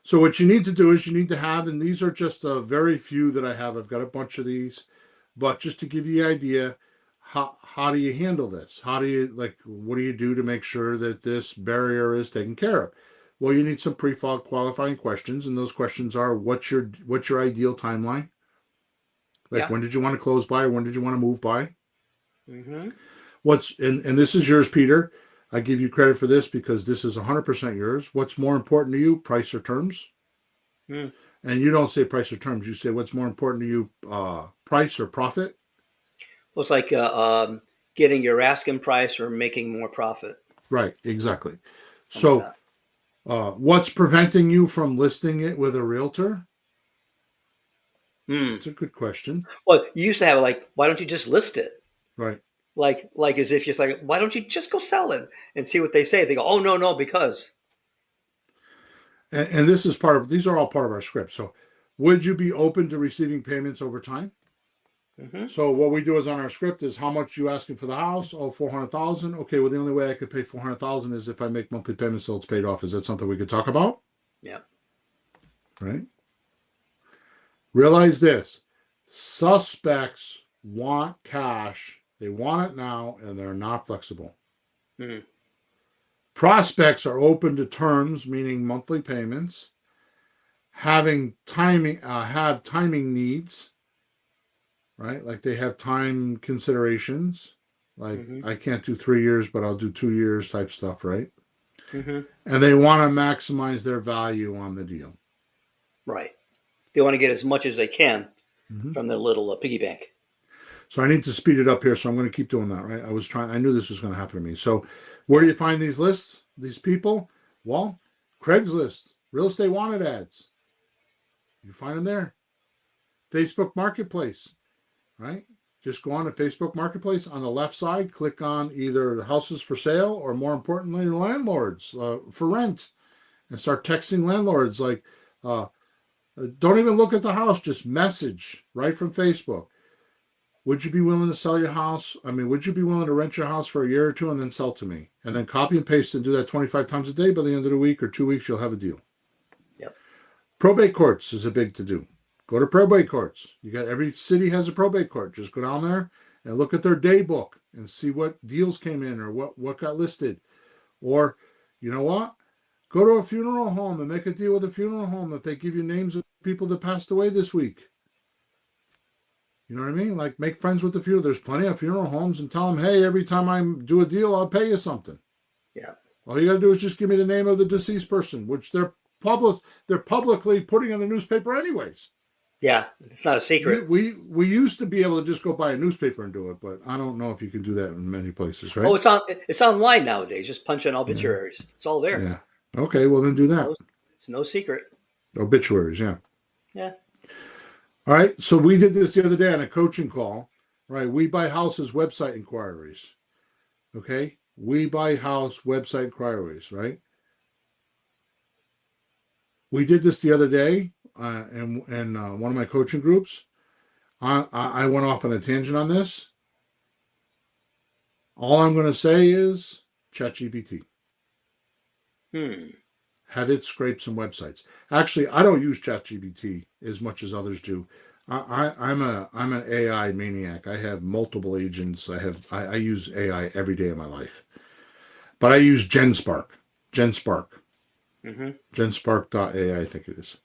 So what you need to do is you need to have, and these are just a very few that I have. I've got a bunch of these, but just to give you the idea, how do you handle this? What do you do to make sure that this barrier is taken care of? Well, you need some pre-qualifying questions, and those questions are, what's your ideal timeline? When did you want to close by, or when did you want to move by? Mm-hmm. And this is yours, Peter. I give you credit for this because this is 100% yours. What's more important to you, price or terms? And you don't say price or terms. You say what's more important to you, price or profit? Well, it's like getting your asking price or making more profit. Right, exactly. So what's preventing you from listing it with a realtor? It's a good question. Well, you used to have why don't you just list it? Right. Like as if you're like, why don't you just go sell it and see what they say? They go, oh, no, because. And this is these are all part of our script. So would you be open to receiving payments over time? Mm-hmm. So what we do is on our script is how much you asking for the house? Oh, $400,000. Okay, well, the only way I could pay $400,000 is if I make monthly payments till it's paid off. Is that something we could talk about? Yeah. Right. Realize this. Suspects want cash. They want it now, and they're not flexible. Mm-hmm. Prospects are open to terms, meaning monthly payments, have timing needs, right? Like they have time considerations, like I can't do 3 years, but I'll do 2 years type stuff, right? Mm-hmm. And they want to maximize their value on the deal. Right. They want to get as much as they can from their little piggy bank. So I need to speed it up here, so I'm going to keep doing that, right? I knew this was going to happen to me. So where do you find these lists, these people? Well, Craigslist, real estate wanted ads. You find them there. Facebook Marketplace, right? Just go on to Facebook Marketplace. On the left side, click on either the houses for sale or, more importantly, landlords for rent. And start texting landlords like, don't even look at the house, just message right from Facebook. Would you be willing to sell your house? Would you be willing to rent your house for a year or two and then sell to me? And then copy and paste and do that 25 times a day. By the end of the week or 2 weeks, you'll have a deal. Yep. Probate courts is a big to do. Go to probate courts. Every city has a probate court. Just go down there and look at their day book and see what deals came in or what got listed. Or, you know what? Go to a funeral home and make a deal with a funeral home that they give you names of people that passed away this week. You know what I mean? Like, make friends with the funeral. There's plenty of funeral homes, and tell them, hey, every time I do a deal, I'll pay you something. Yeah. All you got to do is just give me the name of the deceased person, which they're publicly putting in the newspaper anyways. Yeah, it's not a secret. We used to be able to just go buy a newspaper and do it, but I don't know if you can do that in many places, right? Oh, it's online nowadays. Just punch in obituaries. Yeah. It's all there. Yeah. Okay, well then do that. It's no secret. Obituaries, yeah. Yeah. All right. So we did this the other day on a coaching call, right? We buy houses website inquiries. Okay. We buy house website inquiries, right? We did this the other day in one of my coaching groups. I went off on a tangent on this. All I'm going to say is ChatGPT. Have it scrape some websites. Actually, I don't use ChatGPT as much as others do. I'm an AI maniac. I have multiple agents. I use AI every day of my life. But I use GenSpark. Mm-hmm. GenSpark.ai, I think it is.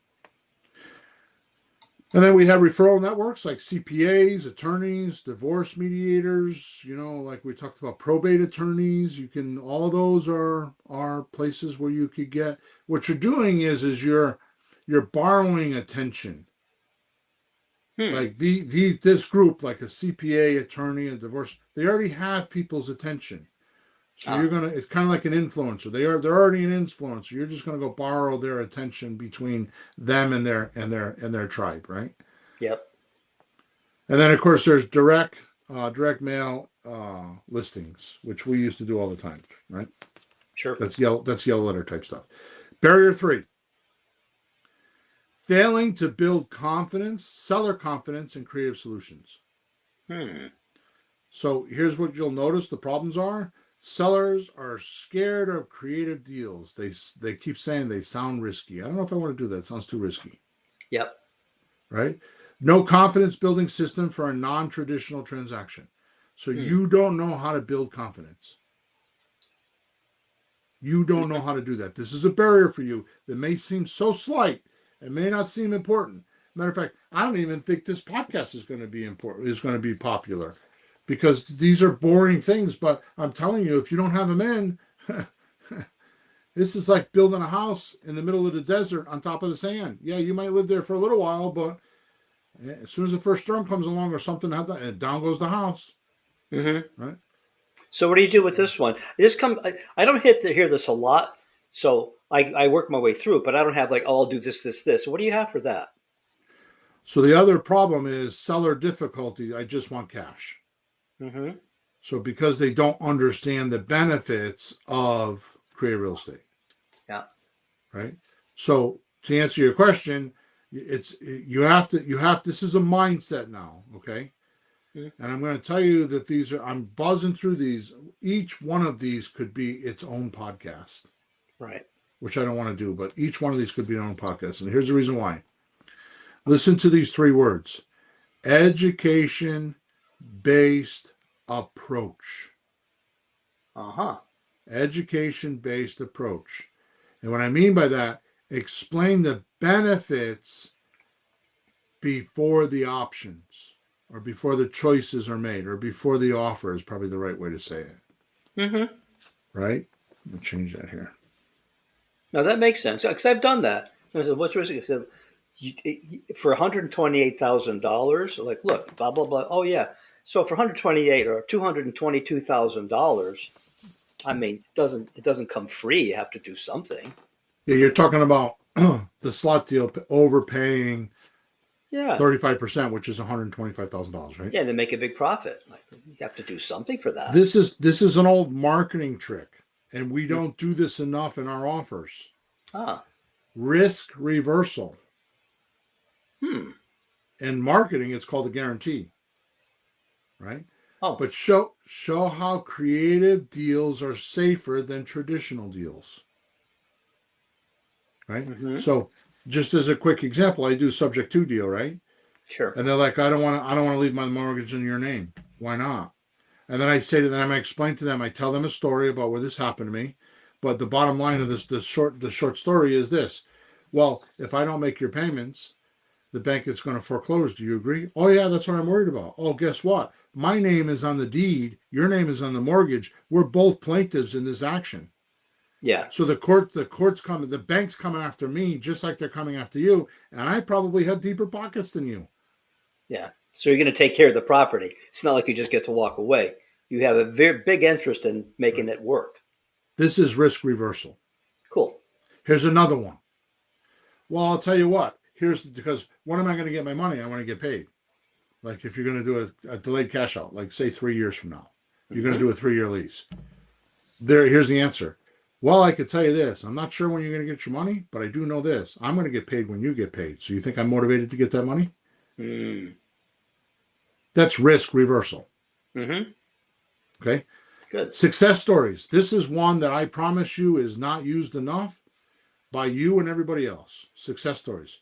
And then we have referral networks like CPAs, attorneys, divorce mediators, like we talked about probate attorneys. All those are places where you could get, what you're doing is you're borrowing attention. Like this group, like a CPA, attorney, and divorce, they already have people's attention. So it's kind of like an influencer. They're already an influencer. You're just gonna go borrow their attention between them and their tribe, right? Yep. And then of course there's direct mail listings, which we used to do all the time, right? Sure. That's yellow letter type stuff. Barrier 3. Failing to build confidence, seller confidence in creative solutions. So here's what you'll notice the problems are. Sellers are scared of creative deals. They keep saying they sound risky. I don't know if I want to do that. It sounds too risky. Yep. Right? No confidence building system for a non-traditional transaction. So you don't know how to build confidence. You don't know how to do that. This is a barrier for you that may seem so slight. It may not seem important. Matter of fact, I don't even think this podcast is going to be important. Is going to be popular. Because these are boring things, but I'm telling you, if you don't have them in, this is like building a house in the middle of the desert on top of the sand. Yeah, you might live there for a little while, but as soon as the first storm comes along or something, down goes the house. Mm-hmm. Right? So what do you do with this one? I don't hear this a lot, so I work my way through it, but I don't have I'll do this. What do you have for that? So the other problem is seller difficulty. I just want cash. Mm-hmm. So because they don't understand the benefits of creative real estate. Yeah. Right. So to answer your question, this is a mindset now. Okay. Mm-hmm. And I'm going to tell you that I'm buzzing through these. Each one of these could be its own podcast. Right. Which I don't want to do, but each one of these could be their own podcast. And here's the reason why. Listen to these 3 words: education-based approach. Education-based approach. And what I mean by that, explain the benefits before the options, or before the choices are made, or before the offer is probably the right way to say it. Mm-hmm. Right? Let me change that here. No, that makes sense, because I've done that. So I said, what's risky? I said, for $128,000, look, blah, blah, blah. Oh, yeah. So for $128,000 or $222,000, I mean, it doesn't come free. You have to do something. Yeah, you're talking about the slot deal overpaying 35%, which is $125,000, right? Yeah, and they make a big profit. You have to do something for that. This is an old marketing trick, and we don't do this enough in our offers. Risk reversal. In marketing, it's called a guarantee, right? But show how creative deals are safer than traditional deals, right? Mm-hmm. So, just as a quick example, I do subject to deal, right? Sure. And they're like, I don't want to leave my mortgage in your name. Why not? And then I say to them, I explain to them, I tell them a story about where this happened to me. But the bottom line of the short story is this: well, if I don't make your payments, the bank is going to foreclose. Do you agree? Oh, yeah, that's what I'm worried about. Oh, guess what? My name is on the deed. Your name is on the mortgage. We're both plaintiffs in this action. Yeah. So the court's coming, the bank's coming after me just like they're coming after you. And I probably have deeper pockets than you. Yeah. So you're going to take care of the property. It's not like you just get to walk away. You have a very big interest in making it work. This is risk reversal. Cool. Here's another one. Well, I'll tell you what. because when am I going to get my money? I want to get paid. Like if you're going to do a delayed cash out, like say 3 years from now, you're going to do a 3-year lease. Here's the answer. Well, I could tell you this. I'm not sure when you're going to get your money, but I do know this. I'm going to get paid when you get paid. So you think I'm motivated to get that money? That's risk reversal. Okay? Good. Success stories. This is one that I promise you is not used enough by you and everybody else. Success stories.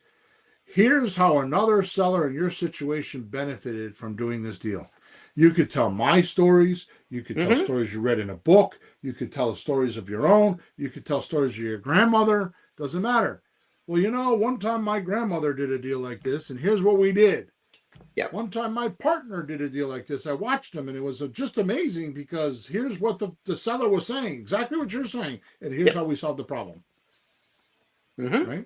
Here's how another seller in your situation benefited from doing this deal. You could tell my stories. You could tell stories you read in a book. You could tell stories of your own. You could tell stories of your grandmother. Doesn't matter. Well, one time my grandmother did a deal like this, and here's what we did. Yeah. One time my partner did a deal like this. I watched them, and it was just amazing because here's what the seller was saying, exactly what you're saying, and here's how we solved the problem. Right?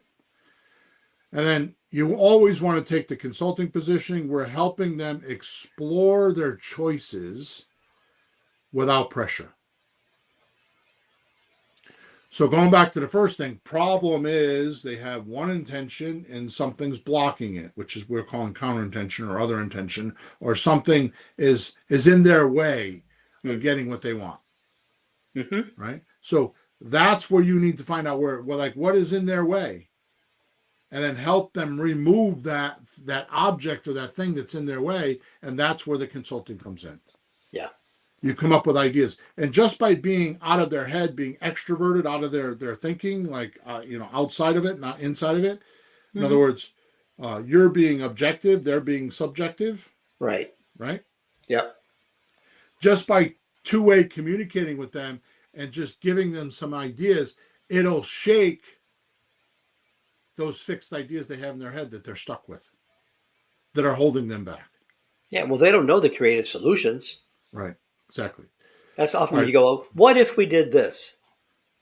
And then you always want to take the consulting positioning. We're helping them explore their choices without pressure. So going back to the first thing, problem is they have one intention and something's blocking it, which is we're calling counterintention or other intention, or something is in their way of getting what they want. Right? So that's where you need to find out what is in their way, and then help them remove that object or that thing that's in their way, and that's where the consulting comes in. Yeah. You come up with ideas, and just by being out of their head, being extroverted out of their thinking, outside of it, not inside of it. In other words, you're being objective, they're being subjective. Right. Right. Yep. Just by two-way communicating with them and just giving them some ideas, it'll shake those fixed ideas they have in their head that they're stuck with, that are holding them back. Yeah. Well, they don't know the creative solutions. Right. Exactly. That's often when you go, what if we did this?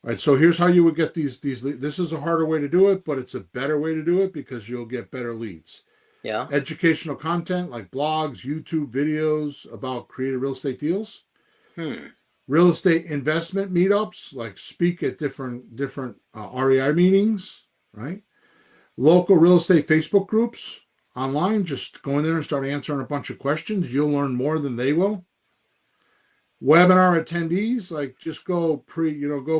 All right. So here's how you would get these. This is a harder way to do it, but it's a better way to do it because you'll get better leads. Yeah. Educational content like blogs, YouTube videos about creative real estate deals. Real estate investment meetups, like speak at different REI meetings, right? Local real estate Facebook groups online. Just go in there and start answering a bunch of questions. You'll learn more than they will. Webinar attendees, like just go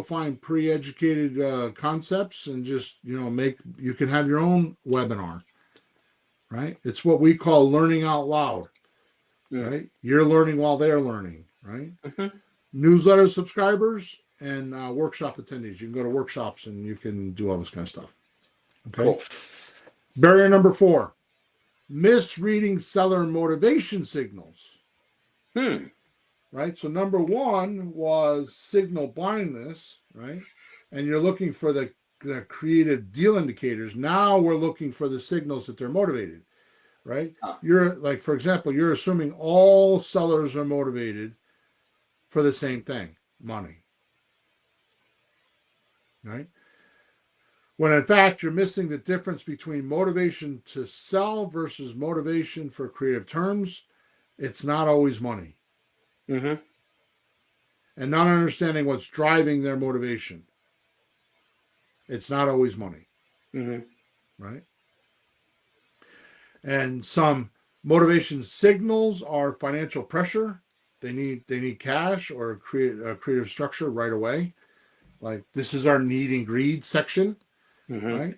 find pre-educated concepts and just, you can have your own webinar, right? It's what we call learning out loud, right? You're learning while they're learning, right? Newsletter subscribers and workshop attendees. You can go to workshops and you can do all this kind of stuff. Okay. Cool. Barrier number 4, misreading seller motivation signals. Right. So number 1 was signal blindness, right? And you're looking for the creative deal indicators. Now we're looking for the signals that they're motivated, right? You're like, for example, you're assuming all sellers are motivated for the same thing, money, right? When in fact, you're missing the difference between motivation to sell versus motivation for creative terms. It's not always money. And not understanding what's driving their motivation. It's not always money. Right? And some motivation signals are financial pressure. They need cash or a creative structure right away. Like this is our need and greed section. Right?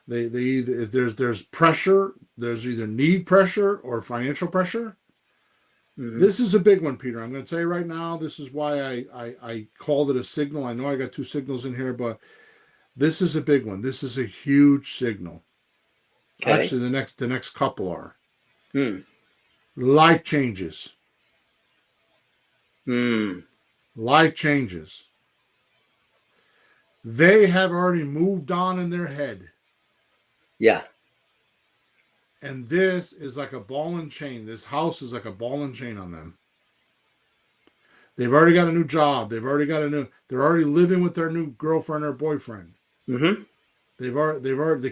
They either, if there's pressure, there's either need pressure or financial pressure. This is a big one, Peter. I'm going to tell you right now, this is why I called it a signal. I know I got 2 signals in here, but this is a big one. This is a huge signal. Okay. Actually, the next couple are. Life changes. Life changes. They have already moved on in their head. Yeah. And this is like a ball and chain. This house is like a ball and chain on them. They've already got a new job. They're already living with their new girlfriend or boyfriend. The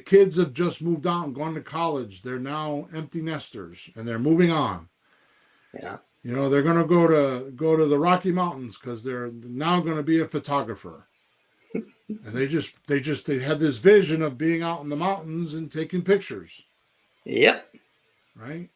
kids have just moved out and gone to college. They're now empty nesters and they're moving on. Yeah. They're going to go to the Rocky Mountains because they're now going to be a photographer. And they had this vision of being out in the mountains and taking pictures, Yep. right?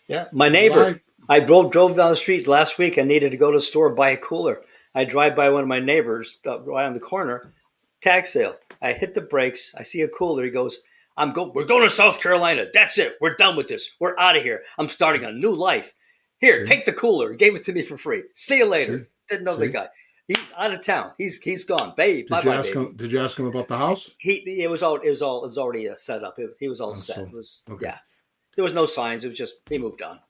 Yeah. My neighbor, Live, I drove down the street last week. I needed to go to the store, buy a cooler. I drive by one of my neighbors right on the corner, tag sale. I hit the brakes. I see a cooler. He goes, we're going to South Carolina. That's it. We're done with this. We're out of here. I'm starting a new life. Here, see, take the cooler. He gave it to me for free. See you later. see, Didn't know the see. guy. He's out of town. He's gone. Bye Did you bye, ask baby. him? Did you ask him about the house? It was already set up. He was all set. So, It was okay. yeah. There was no signs. It was just he moved on.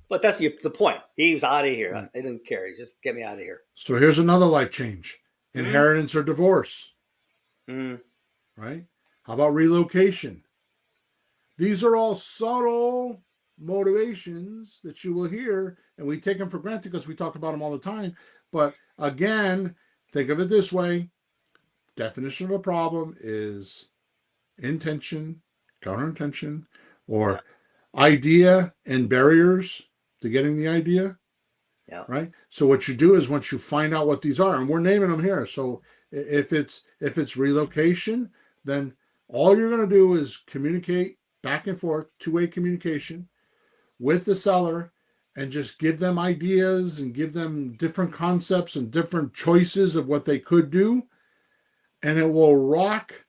But that's the point. He was out of here. Right. They didn't care. He just get me out of here. So here's another life change: inheritance or divorce. Mm. Right? How about relocation? These are all subtle motivations that you will hear, and we take them for granted because we talk about them all the time. But again, think of it this way: definition of a problem is intention, counterintention, or idea and barriers to getting the idea. Yeah. Right. So what you do is once you find out what these are, and we're naming them here. So if it's relocation, then all you're going to do is communicate back and forth, two-way communication with the seller, and just give them ideas and give them different concepts and different choices of what they could do. And it will rock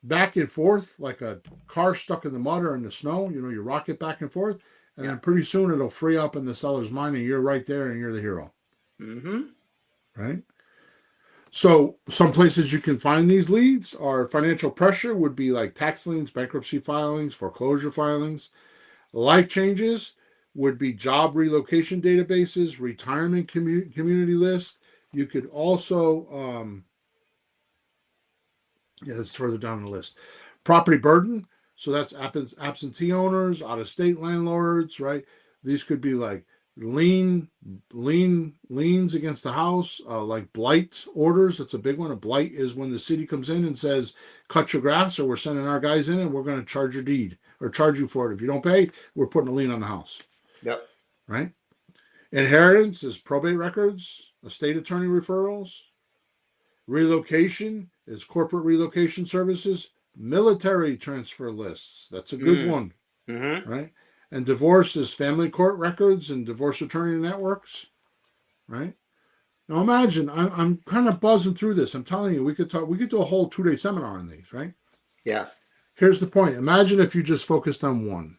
back and forth like a car stuck in the mud or in the snow. You rock it back and forth. And then pretty soon it'll free up in the seller's mind and you're right there and you're the hero. Mm-hmm. Right? So some places you can find these leads are financial pressure would be like tax liens, bankruptcy filings, foreclosure filings. Life changes would be job relocation databases, retirement community list. You could also, that's further down the list. Property burden. So that's absentee owners, out-of-state landlords, right? These could be like liens against the house, like blight orders. That's a big one. A blight is when the city comes in and says, cut your grass or we're sending our guys in and we're going to charge your deed or charge you for it. If you don't pay, we're putting a lien on the house. Yep. Right? Inheritance is probate records, estate attorney referrals. Relocation is corporate relocation services. Military transfer lists. That's a good one. Mm-hmm. Right? And divorce is family court records and divorce attorney networks. Right? Now imagine, I'm kind of buzzing through this. I'm telling you, we could do a whole 2-day seminar on these, right? Yeah. Here's the point. Imagine if you just focused on one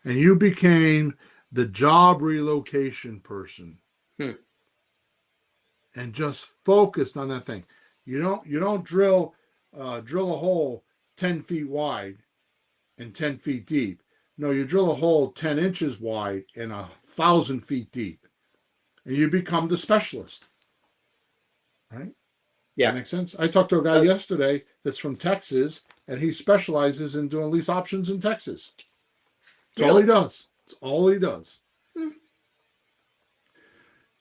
and you became the job relocation person and just focused on that thing. You don't drill a hole 10 feet wide and 10 feet deep. No, you drill a hole 10 inches wide and 1,000 feet deep. And you become the specialist. Right? Yeah. That makes sense? I talked to a guy yesterday that's from Texas, and he specializes in doing lease options in Texas. That's all he does. It's all he does.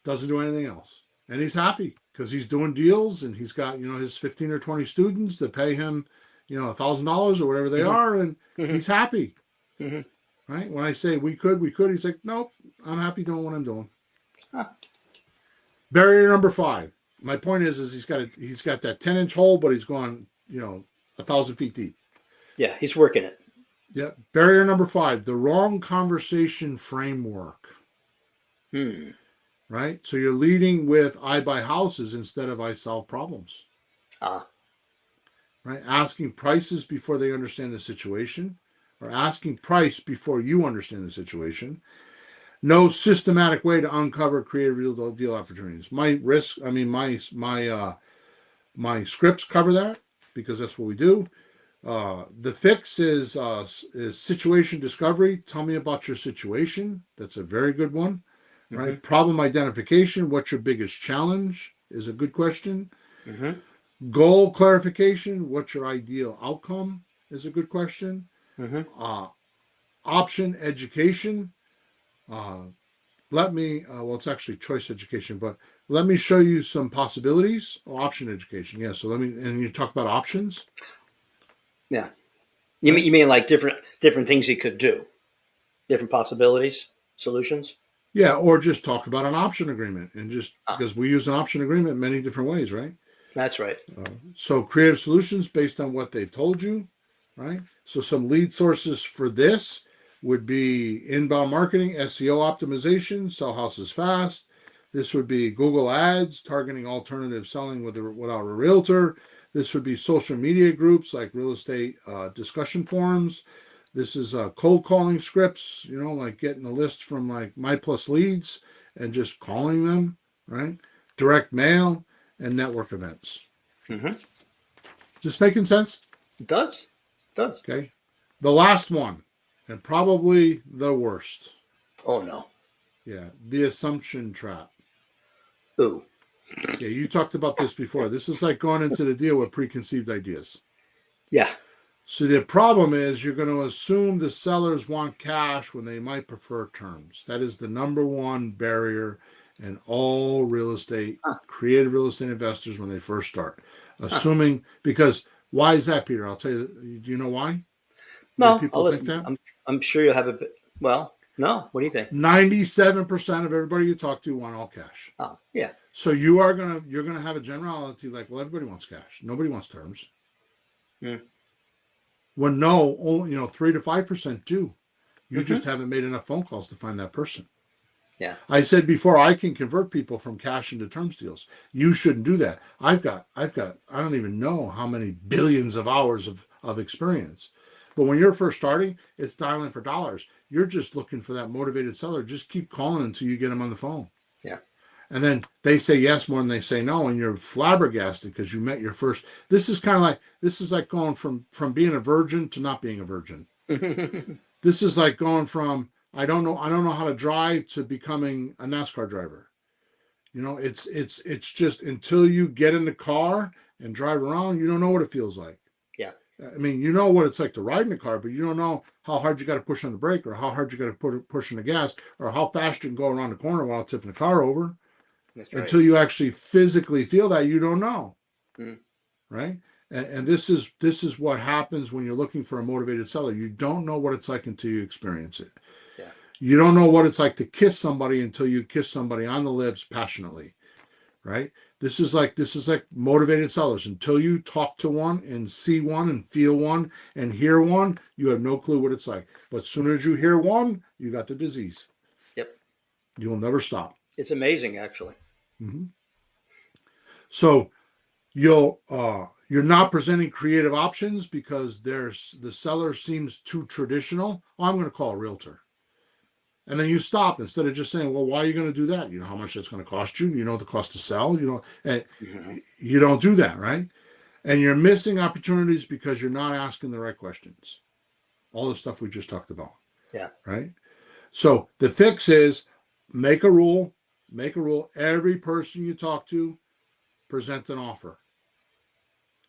Doesn't do anything else. And he's happy because he's doing deals and he's got, his 15 or 20 students that pay him, $1,000 or whatever they are, and he's happy. Mm-hmm. Right? When I say we could, he's like, nope, I'm happy doing what I'm doing. Huh. Barrier number 5. My point is he's got that 10-inch hole, but he's gone, 1,000 feet deep. Yeah, he's working it. Yeah. Barrier number 5, the wrong conversation framework. Right? So you're leading with I buy houses instead of I solve problems. Right? Asking prices before they understand the situation, or asking price before you understand the situation. No systematic way to uncover creative real deal opportunities. My scripts cover that because that's what we do. The fix is situation discovery. Tell me about your situation. That's a very good one. Right? Mm-hmm. Problem identification. What's your biggest challenge is a good question. Mm-hmm. Goal clarification. What's your ideal outcome is a good question. Mm-hmm. Option education. It's actually choice education, but let me show you some possibilities. Option education. Yeah. So and you talk about options. Yeah. You mean like different things you could do, different possibilities, solutions? Yeah. Or just talk about an option agreement and just because we use an option agreement in many different ways, right? That's right. So creative solutions based on what they've told you, right? So some lead sources for this would be inbound marketing, SEO optimization, sell houses fast. This would be Google Ads, targeting alternative selling without a realtor. This would be social media groups like real estate discussion forums. This is cold calling scripts, like getting a list from like My Plus Leads and just calling them, right? Direct mail and network events. Mm-hmm. Just making sense? It does. It does. Okay. The last one, and probably the worst. Oh, no. Yeah. The assumption trap. Ooh. Yeah. You talked about this before. This is like going into the deal with preconceived ideas. Yeah. So the problem is you're going to assume the sellers want cash when they might prefer terms. That is the number one barrier in all real estate, creative real estate investors when they first start. Assuming, because why is that, Peter? I'll tell you. Do you know why? No, People I'll think listen. that? I'm sure you'll have a bit. Well, no. What do you think? 97% of everybody you talk to want all cash. Oh, yeah. So you're gonna have a generality like, well, everybody wants cash. Nobody wants terms. Mm. When no, only 3 to 5% do. You just haven't made enough phone calls to find that person. Yeah. I said before, I can convert people from cash into terms deals. You shouldn't do that. I've got, I don't even know how many billions of hours of experience. But when you're first starting, it's dialing for dollars. You're just looking for that motivated seller. Just keep calling until you get them on the phone. Yeah. And then they say yes more than they say no, and you're flabbergasted because you met your first. This is like going from being a virgin to not being a virgin. This is like going from I don't know how to drive to becoming a NASCAR driver. It's just until you get in the car and drive around, you don't know what it feels like. Yeah. I mean, you know what it's like to ride in a car, but you don't know how hard you got to push on the brake, or how hard you got to push on the gas, or how fast you can go around the corner while tipping the car over. That's right. Until you actually physically feel that, you don't know. Mm. Right? And this is what happens when you're looking for a motivated seller. You don't know what it's like until you experience it. Yeah. You don't know what it's like to kiss somebody until you kiss somebody on the lips passionately. Right? This is like motivated sellers. Until you talk to one and see one and feel one and hear one, you have no clue what it's like. But as soon as you hear one, you got the disease. Yep. You'll never stop. It's amazing, actually. Mm-hmm. So you're not presenting creative options because the seller seems too traditional. Oh, I'm going to call a realtor. And then you stop instead of just saying, well, why are you going to do that? You know how much that's going to cost you. You know the cost to sell. And you don't do that, right? And you're missing opportunities because you're not asking the right questions. All the stuff we just talked about. Yeah. Right? So the fix is make a rule. Every person you talk to, present an offer.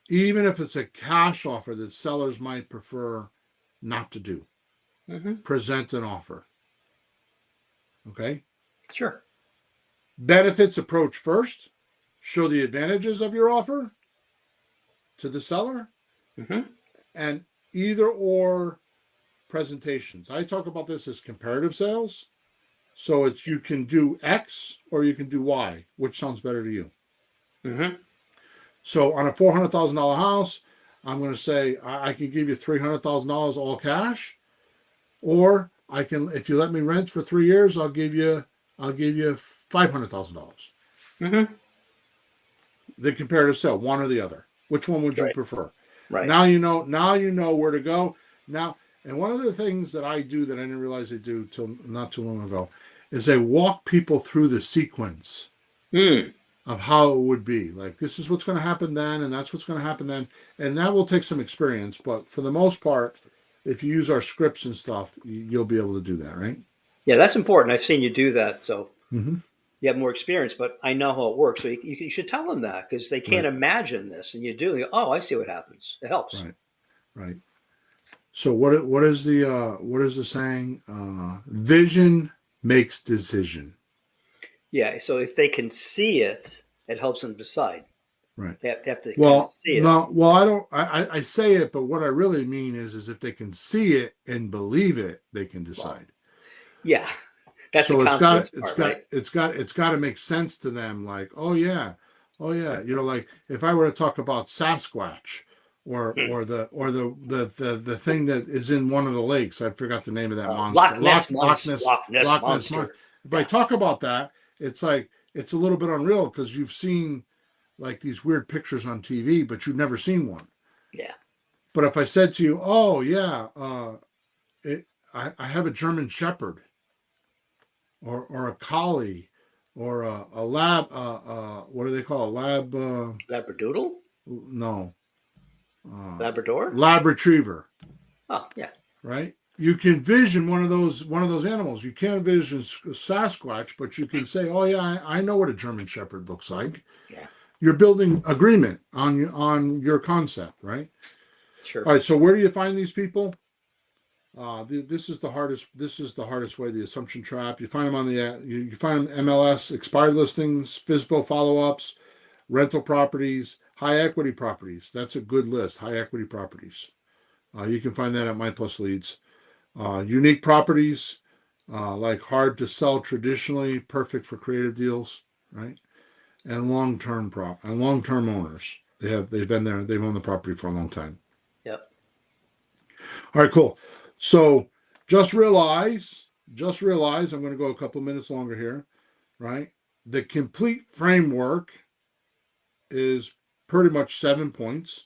Even if it's a cash offer that sellers might prefer not to do. Present an offer. Okay? Sure. Benefits approach first. Show the advantages of your offer to the seller. And either or presentations. I talk about this as comparative sales. So it's you can do X or you can do Y. Which sounds better to you? So on a $400,000 house, I'm going to say I can give you $300,000 all cash, or I can, if you let me rent for 3 years, I'll give you $500,000. The comparative sale, one or the other. Which one would you prefer? Right. Now you know where to go. Now, and one of the things that I do that I didn't realize I do till not too long ago is I walk people through the sequence of how it would be. Like, this is what's going to happen then, and that's what's going to happen then. And that will take some experience. But for the most part, if you use our scripts and stuff, you'll be able to do that, right? Yeah, that's important. I've seen you do that. So you have more experience, but I know how it works. So you should tell them that because they can't imagine this. And you do. You go, oh, I see what happens. It helps. Right. So what is the saying? Vision makes decision. Yeah. So if they can see it, it helps them decide. Right. They have to see it. No, well, I say it, but what I really mean is if they can see it and believe it, they can decide. Yeah. That's so the confidence part, right? It's got to make sense to them. Like, oh yeah, Oh yeah, like if I were to talk about Sasquatch or the thing that is in one of the lakes, I forgot the name of that monster. Loch Ness Loch Ness monster. monster. If I Yeah, talk about that, it's like it's a little bit unreal because you've seen like these weird pictures on TV, but you've never seen one. yeah. But if I said to you, "Oh yeah, it, I have a German Shepherd or a collie or a lab, what do they call a lab? Labradoodle, No, uh, Labrador. lab retriever, Oh, yeah, right? You can vision one of those animals. You can't vision Sasquatch, but you can say, "Oh yeah, I know what a German Shepherd looks like." yeah, You're building agreement on your concept, right? sure. All right. So where do you find these people? This is the hardest. This is the hardest way. The assumption trap. You find them on the. You find them MLS expired listings, FISBO follow-ups, rental properties, high equity properties. That's a good list. High equity properties. You can find that at My Plus Leads. Unique properties, like hard to sell traditionally, perfect for creative deals, right? And long-term owners. They've been there. They've owned the property for a long time. Yep. All right, cool. So just realize, I'm going to go a couple minutes longer here, right? The complete framework is pretty much 7 points.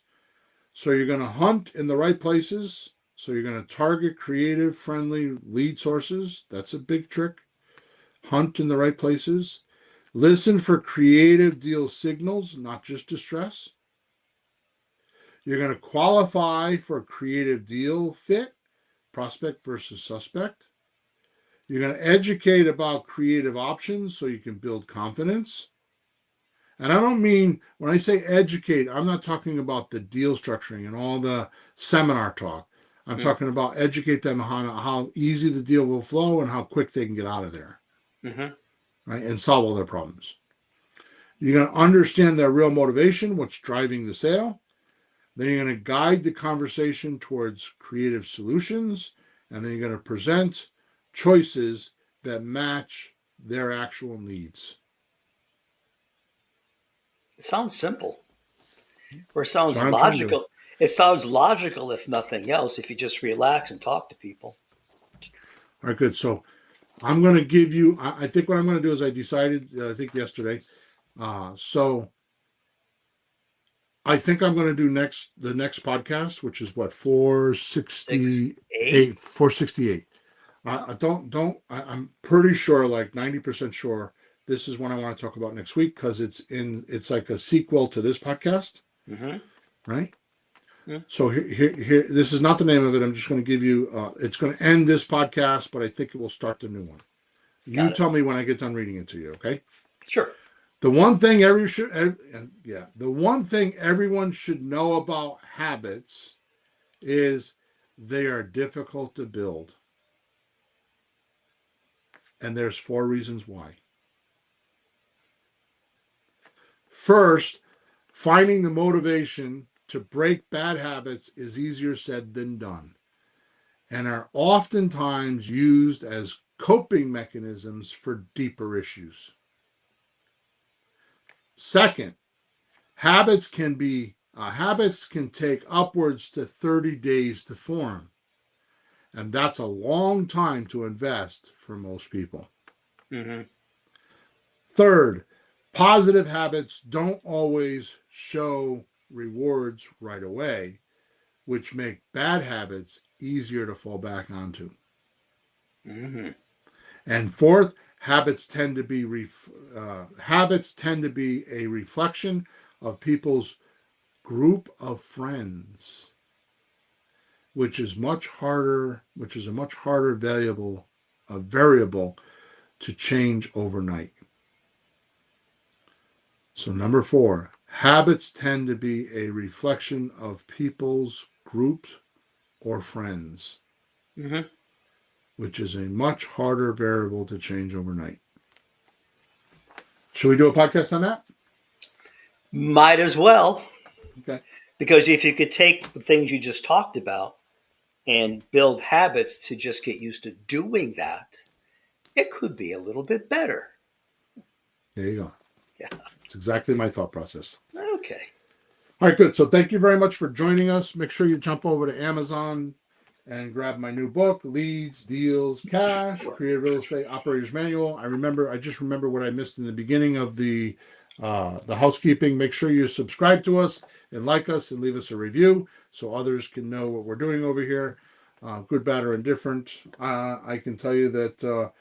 So you're going to hunt in the right places. So you're going to target creative, friendly lead sources. That's a big trick. Hunt in the right places. Listen for creative deal signals, not just distress. You're going to qualify for creative deal fit, prospect versus suspect. You're going to educate about creative options so you can build confidence. And I don't mean, when I say educate, I'm not talking about the deal structuring and all the seminar talk. I'm talking about educate them on how easy the deal will flow and how quick they can get out of there, Mm-hmm. right? And solve all their problems. You're going to understand their real motivation, what's driving the sale. Then you're going to guide the conversation towards creative solutions. And then you're going to present choices that match their actual needs. It sounds simple, or it So sounds I'm trying to. logical. It sounds logical, if nothing else, if you just relax and talk to people. All right, good. So I'm going to give you, I think what I'm going to do is I decided, I think yesterday. So I think I'm going to do the next podcast, which is what, 6, 8. 468. Yeah. I'm pretty sure, like 90% sure, this is what I want to talk about next week because it's like a sequel to this podcast, Mm-hmm. right? Yeah. So here, this is not the name of it. I'm just going to give you, it's going to end this podcast, but I think it will start the new one. You Got it. tell me when I get done reading it to you, okay? Sure. The one thing everyone should know about habits is they are difficult to build. And there's 4 reasons why. First, finding the motivation to break bad habits is easier said than done and are oftentimes used as coping mechanisms for deeper issues. Second, habits can take upwards to 30 days to form, and that's a long time to invest for most people. Mm-hmm. Third, positive habits don't always show rewards right away, which make bad habits easier to fall back onto. Mm-hmm. And fourth, habits tend to be a reflection of people's group of friends, which is a much harder variable to change overnight. So number 4, habits tend to be a reflection of people's groups or friends, Mm-hmm. which is a much harder variable to change overnight. Should we do a podcast on that? Might as well, Okay. because if you could take the things you just talked about and build habits to just get used to doing that, it could be a little bit better. There you go. Yeah. It's exactly my thought process. Okay. All right, good. So thank you very much for joining us. Make sure you jump over to Amazon and grab my new book, Leads, Deals, Cash, Creative Real Estate Operators Manual. I just remember what I missed in the beginning of the housekeeping. Make sure you subscribe to us and like us and leave us a review so others can know what we're doing over here, good, bad, or indifferent. I can tell you that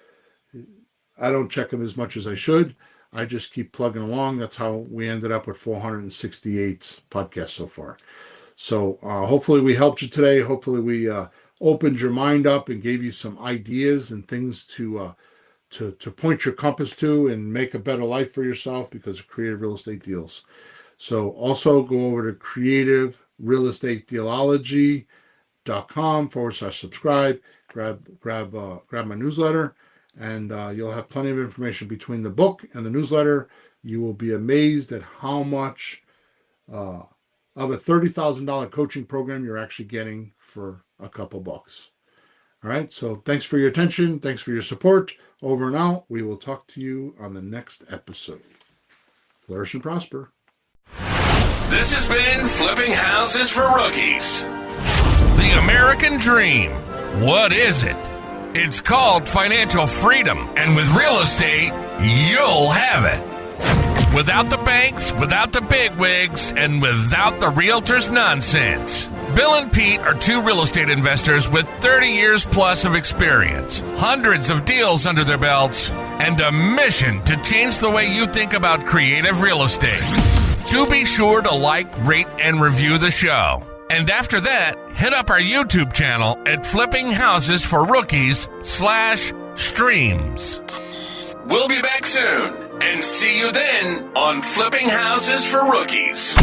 I don't check them as much as I should. I just keep plugging along. That's how we ended up with 468 podcasts so far. So hopefully we helped you today. Hopefully we opened your mind up and gave you some ideas and things to point your compass to and make a better life for yourself because of creative real estate deals. So also go over to creativerealestatedealology.com/subscribe. Grab my newsletter, and you'll have plenty of information between the book and the newsletter. You will be amazed at how much of a $30,000 coaching program you're actually getting for a couple bucks. All right, so thanks for your attention. Thanks for your support. Over and out. We will talk to you on the next episode. Flourish and prosper. This has been Flipping Houses for Rookies. The American Dream. What is it? It's called financial freedom, and with real estate, you'll have it. Without the banks, without the bigwigs, and without the realtors' nonsense. Bill and Pete are two real estate investors with 30 years plus of experience, hundreds of deals under their belts, and a mission to change the way you think about creative real estate. Do be sure to like, rate, and review the show. And after that, hit up our YouTube channel at Flipping Houses for Rookies/streams. We'll be back soon, and see you then on Flipping Houses for Rookies.